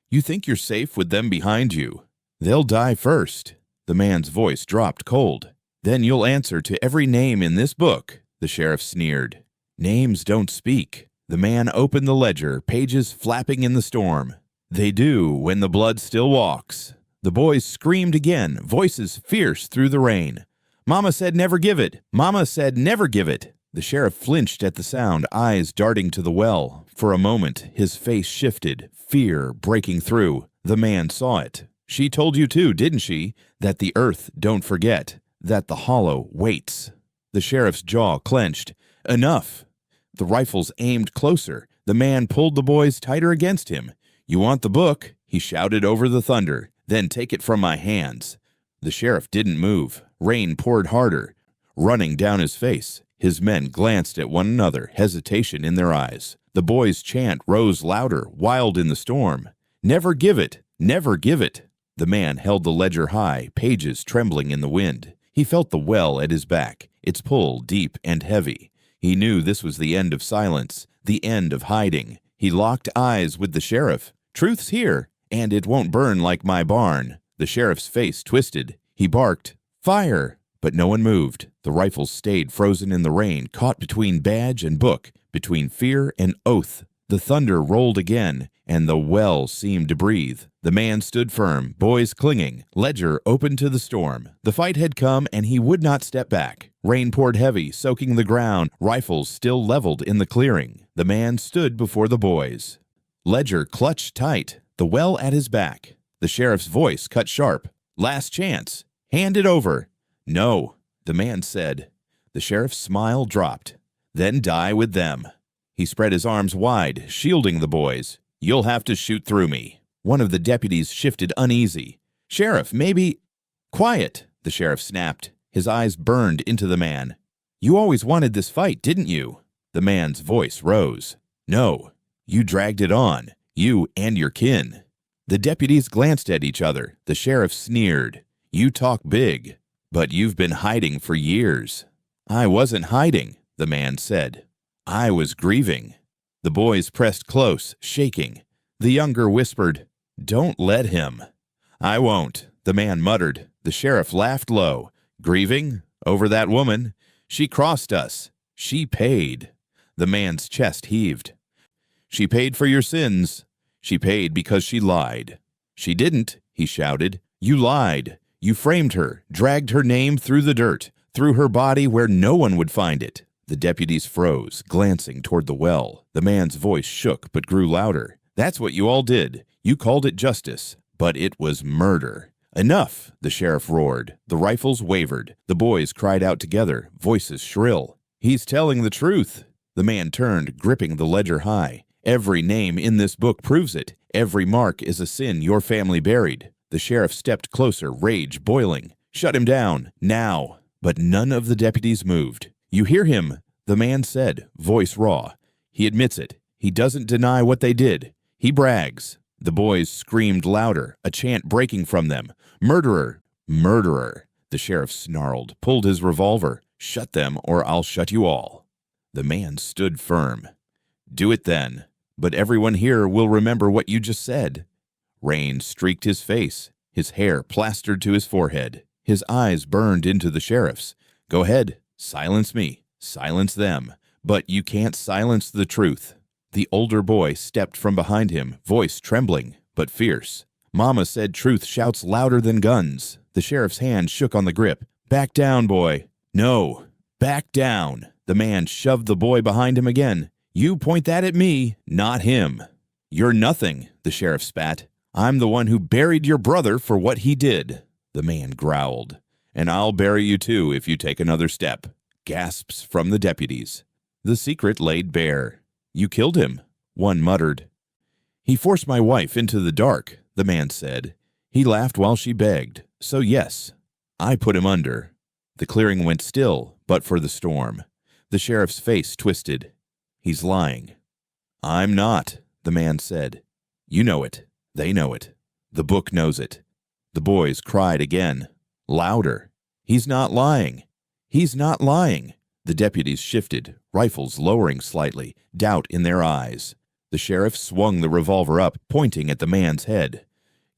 You think you're safe with them behind you? They'll die first. The man's voice dropped cold. Then you'll answer to every name in this book, the sheriff sneered. Names don't speak. The man opened the ledger, pages flapping in the storm. They do when the blood still walks. The boys screamed again, voices fierce through the rain. Mama said never give it. Mama said never give it. The sheriff flinched at the sound, eyes darting to the well. For a moment, his face shifted, fear breaking through. The man saw it. She told you too, didn't she? That the earth don't forget, that the hollow waits. The sheriff's jaw clenched. Enough. The rifles aimed closer. The man pulled the boys tighter against him. You want the book? He shouted over the thunder. Then take it from my hands. The sheriff didn't move. Rain poured harder, running down his face. His men glanced at one another, hesitation in their eyes. The boys' chant rose louder, wild in the storm. Never give it! Never give it! The man held the ledger high, pages trembling in the wind. He felt the well at his back, its pull deep and heavy. He knew this was the end of silence, the end of hiding. He locked eyes with the sheriff. Truth's here, and it won't burn like my barn. The sheriff's face twisted. He barked, Fire! But no one moved. The rifles stayed frozen in the rain, caught between badge and book, between fear and oath. The thunder rolled again, and the well seemed to breathe. The man stood firm, boys clinging, ledger open to the storm. The fight had come, and he would not step back. Rain poured heavy, soaking the ground, rifles still leveled in the clearing. The man stood before the boys. Ledger clutched tight, the well at his back. The sheriff's voice cut sharp. Last chance. Hand it over. No, the man said. The sheriff's smile dropped. Then die with them. He spread his arms wide, shielding the boys. You'll have to shoot through me. One of the deputies shifted uneasy. Sheriff, maybe... Quiet, the sheriff snapped. His eyes burned into the man. You always wanted this fight, didn't you? The man's voice rose. No, you dragged it on. You and your kin. The deputies glanced at each other. The sheriff sneered. You talk big, but you've been hiding for years. I wasn't hiding, the man said. I was grieving. The boys pressed close, shaking. The younger whispered, Don't let him. I won't, the man muttered. The sheriff laughed low. Grieving? Over that woman? She crossed us. She paid. The man's chest heaved. She paid for your sins. She paid because she lied. She didn't, he shouted. You lied. You framed her, dragged her name through the dirt, threw her body where no one would find it. The deputies froze, glancing toward the well. The man's voice shook but grew louder. That's what you all did. You called it justice, but it was murder. Enough, the sheriff roared. The rifles wavered. The boys cried out together, voices shrill. He's telling the truth. The man turned, gripping the ledger high. Every name in this book proves it. Every mark is a sin your family buried. The sheriff stepped closer, rage boiling. Shut him down, now. But none of the deputies moved. You hear him, the man said, voice raw. He admits it. He doesn't deny what they did. He brags. The boys screamed louder, a chant breaking from them. Murderer! Murderer! The sheriff snarled, pulled his revolver. Shut them or I'll shut you all. The man stood firm. Do it then. But everyone here will remember what you just said. Rain streaked his face, his hair plastered to his forehead. His eyes burned into the sheriff's. Go ahead, silence me, silence them. But you can't silence the truth. The older boy stepped from behind him, voice trembling, but fierce. Mama said truth shouts louder than guns. The sheriff's hand shook on the grip. Back down, boy. No, back down. The man shoved the boy behind him again. You point that at me, not him. "You're nothing," the sheriff spat. "I'm the one who buried your brother for what he did," the man growled. "And I'll bury you too if you take another step." Gasps from the deputies. The secret laid bare. "You killed him," one muttered. "He forced my wife into the dark," the man said. "He laughed while she begged. So yes, I put him under." The clearing went still, but for the storm. The sheriff's face twisted. "He's lying." "I'm not," the man said. "You know it. They know it. The book knows it." The boys cried again, louder. "He's not lying. He's not lying." The deputies shifted, rifles lowering slightly, doubt in their eyes. The sheriff swung the revolver up, pointing at the man's head.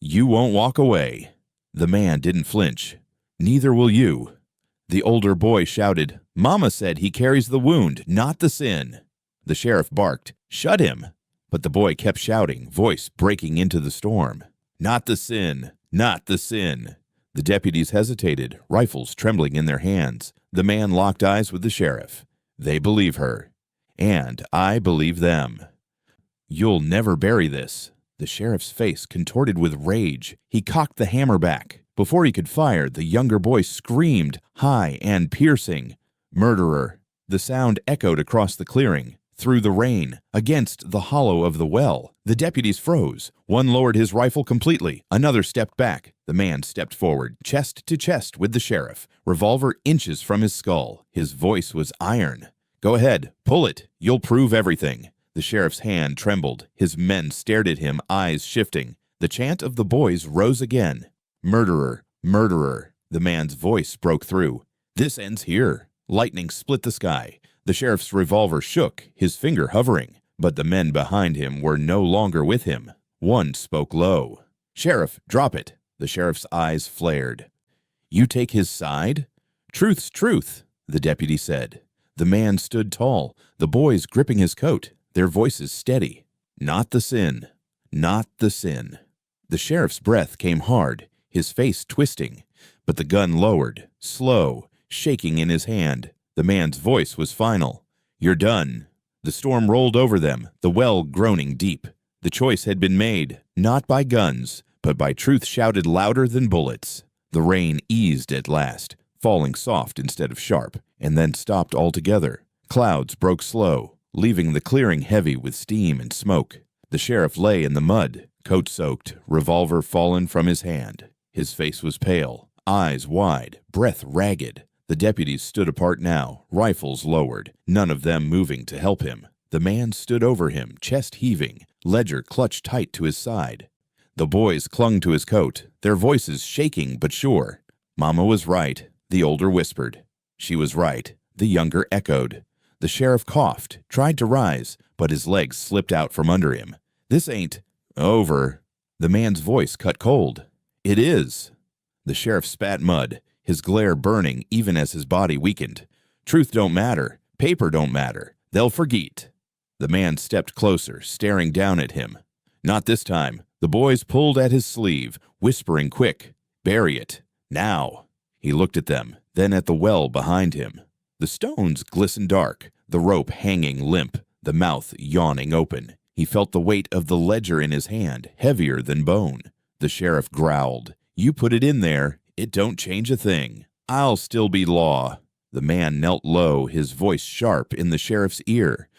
"You won't walk away." The man didn't flinch. "Neither will you." The older boy shouted, "Mama said he carries the wound, not the sin." The sheriff barked, "Shut him." But the boy kept shouting, voice breaking into the storm. "Not the sin, not the sin." The deputies hesitated, rifles trembling in their hands. The man locked eyes with the sheriff. They believe her. And I believe them. "You'll never bury this." The sheriff's face contorted with rage. He cocked the hammer back. Before he could fire, the younger boy screamed, high and piercing, "Murderer!" The sound echoed across the clearing, through the rain, against the hollow of the well. The deputies froze. One lowered his rifle completely. Another stepped back. The man stepped forward, chest to chest with the sheriff, revolver inches from his skull. His voice was iron. "Go ahead, pull it. You'll prove everything." The sheriff's hand trembled. His men stared at him, eyes shifting. The chant of the boys rose again. "Murderer! Murderer!" The man's voice broke through. "This ends here." Lightning split the sky. The sheriff's revolver shook, his finger hovering. But the men behind him were no longer with him. One spoke low. "Sheriff, drop it." The sheriff's eyes flared. "You take his side?" "Truth's truth," the deputy said. The man stood tall, the boys gripping his coat, their voices steady. "Not the sin. Not the sin." The sheriff's breath came hard, his face twisting, but the gun lowered, slow, shaking in his hand. The man's voice was final. "You're done." The storm rolled over them, the well groaning deep. The choice had been made, not by guns, but by truth shouted louder than bullets. The rain eased at last, falling soft instead of sharp, and then stopped altogether. Clouds broke slow, leaving the clearing heavy with steam and smoke. The sheriff lay in the mud, coat soaked, revolver fallen from his hand. His face was pale, eyes wide, breath ragged. The deputies stood apart now, rifles lowered, none of them moving to help him. The man stood over him, chest heaving, ledger clutched tight to his side. The boys clung to his coat, their voices shaking but sure. "Mama was right," the older whispered. "She was right," the younger echoed. The sheriff coughed, tried to rise, but his legs slipped out from under him. "This ain't over." The man's voice cut cold. "It is." The sheriff spat mud, his glare burning even as his body weakened. "Truth don't matter. Paper don't matter. They'll forget." The man stepped closer, staring down at him. "Not this time." The boys pulled at his sleeve, whispering quick, "Bury it. Now." He looked at them, then at the well behind him. The stones glistened dark, the rope hanging limp, the mouth yawning open. He felt the weight of the ledger in his hand, heavier than bone. The sheriff growled, "You put it in there. It don't change a thing. I'll still be law." The man knelt low, his voice sharp in the sheriff's ear.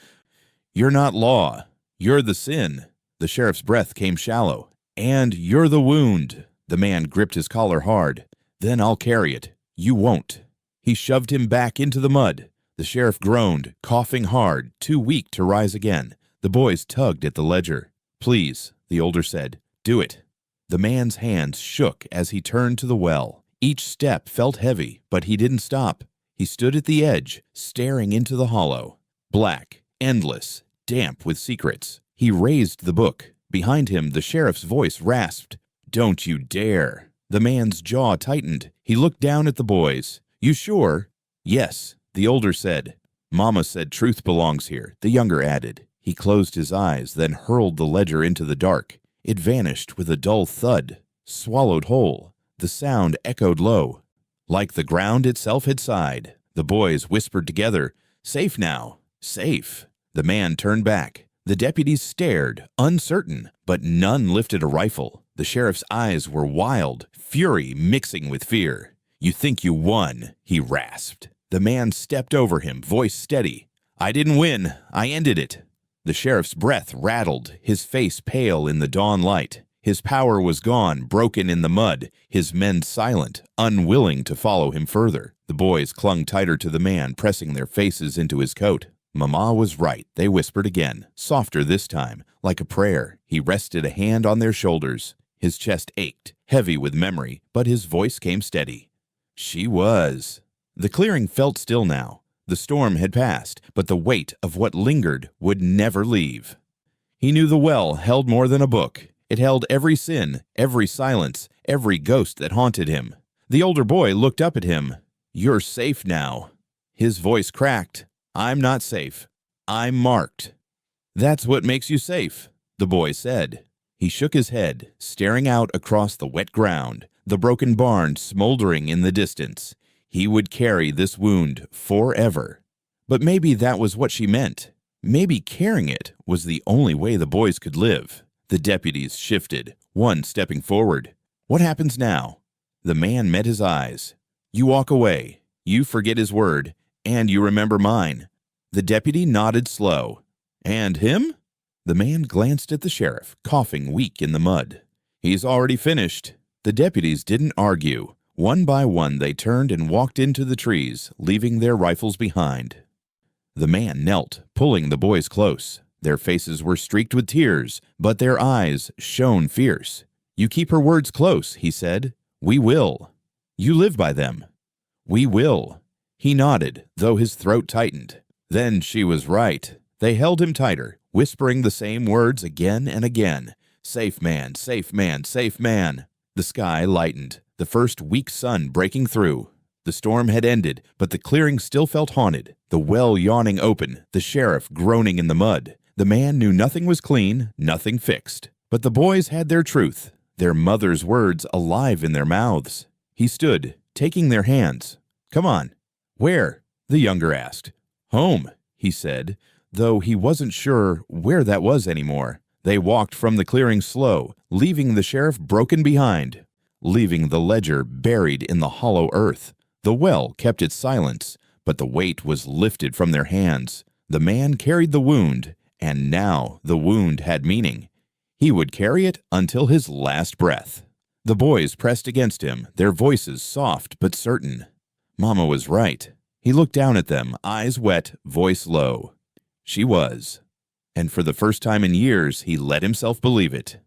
"You're not law. You're the sin." The sheriff's breath came shallow. "And you're the wound." The man gripped his collar hard. "Then I'll carry it. You won't." He shoved him back into the mud. The sheriff groaned, coughing hard, too weak to rise again. The boys tugged at the ledger. "Please," the older said, "do it." The man's hands shook as he turned to the well. Each step felt heavy, but he didn't stop. He stood at the edge, staring into the hollow. Black, endless, damp with secrets. He raised the book. Behind him, the sheriff's voice rasped, "Don't you dare." The man's jaw tightened. He looked down at the boys. "You sure?" "Yes," the older said. "Mama said truth belongs here," the younger added. He closed his eyes, then hurled the ledger into the dark. It vanished with a dull thud, swallowed whole. The sound echoed low, like the ground itself had sighed. The boys whispered together, "Safe now, safe." The man turned back. The deputies stared, uncertain, but none lifted a rifle. The sheriff's eyes were wild, fury mixing with fear. "You think you won," he rasped. The man stepped over him, voice steady. "I didn't win. I ended it." The sheriff's breath rattled, his face pale in the dawn light. His power was gone, broken in the mud, his men silent, unwilling to follow him further. The boys clung tighter to the man, pressing their faces into his coat. "Mama was right," they whispered again, softer this time, like a prayer. He rested a hand on their shoulders. His chest ached, heavy with memory, but his voice came steady. "She was." The clearing felt still now. The storm had passed, but the weight of what lingered would never leave. He knew the well held more than a book. It held every sin, every silence, every ghost that haunted him. The older boy looked up at him. "You're safe now." His voice cracked. "I'm not safe. I'm marked." "That's what makes you safe," the boy said. He shook his head, staring out across the wet ground, the broken barn smoldering in the distance. He would carry this wound forever. But maybe that was what she meant. Maybe carrying it was the only way the boys could live. The deputies shifted, one stepping forward. "What happens now?" The man met his eyes. "You walk away. You forget his word. And you remember mine." The deputy nodded slow. "And him?" The man glanced at the sheriff, coughing weak in the mud. "He's already finished." The deputies didn't argue. One by one they turned and walked into the trees, leaving their rifles behind. The man knelt, pulling the boys close. Their faces were streaked with tears, but their eyes shone fierce. "You keep her words close," he said. "We will." "You live by them." "We will." He nodded, though his throat tightened. Then she was right. They held him tighter, whispering the same words again and again. "Safe man, safe man, safe man." The sky lightened, the first weak sun breaking through. The storm had ended, but the clearing still felt haunted. The well yawning open, the sheriff groaning in the mud. The man knew nothing was clean, nothing fixed. But the boys had their truth, their mother's words alive in their mouths. He stood, taking their hands. "Come on." "Where?" the younger asked. "Home," he said, though he wasn't sure where that was anymore. They walked from the clearing slow, leaving the sheriff broken behind, leaving the ledger buried in the hollow earth. The well kept its silence, but the weight was lifted from their hands. The man carried the wound, and now the wound had meaning. He would carry it until his last breath. The boys pressed against him, their voices soft but certain. Mama was right. He looked down at them, eyes wet, voice low. She was. And for the first time in years, he let himself believe it.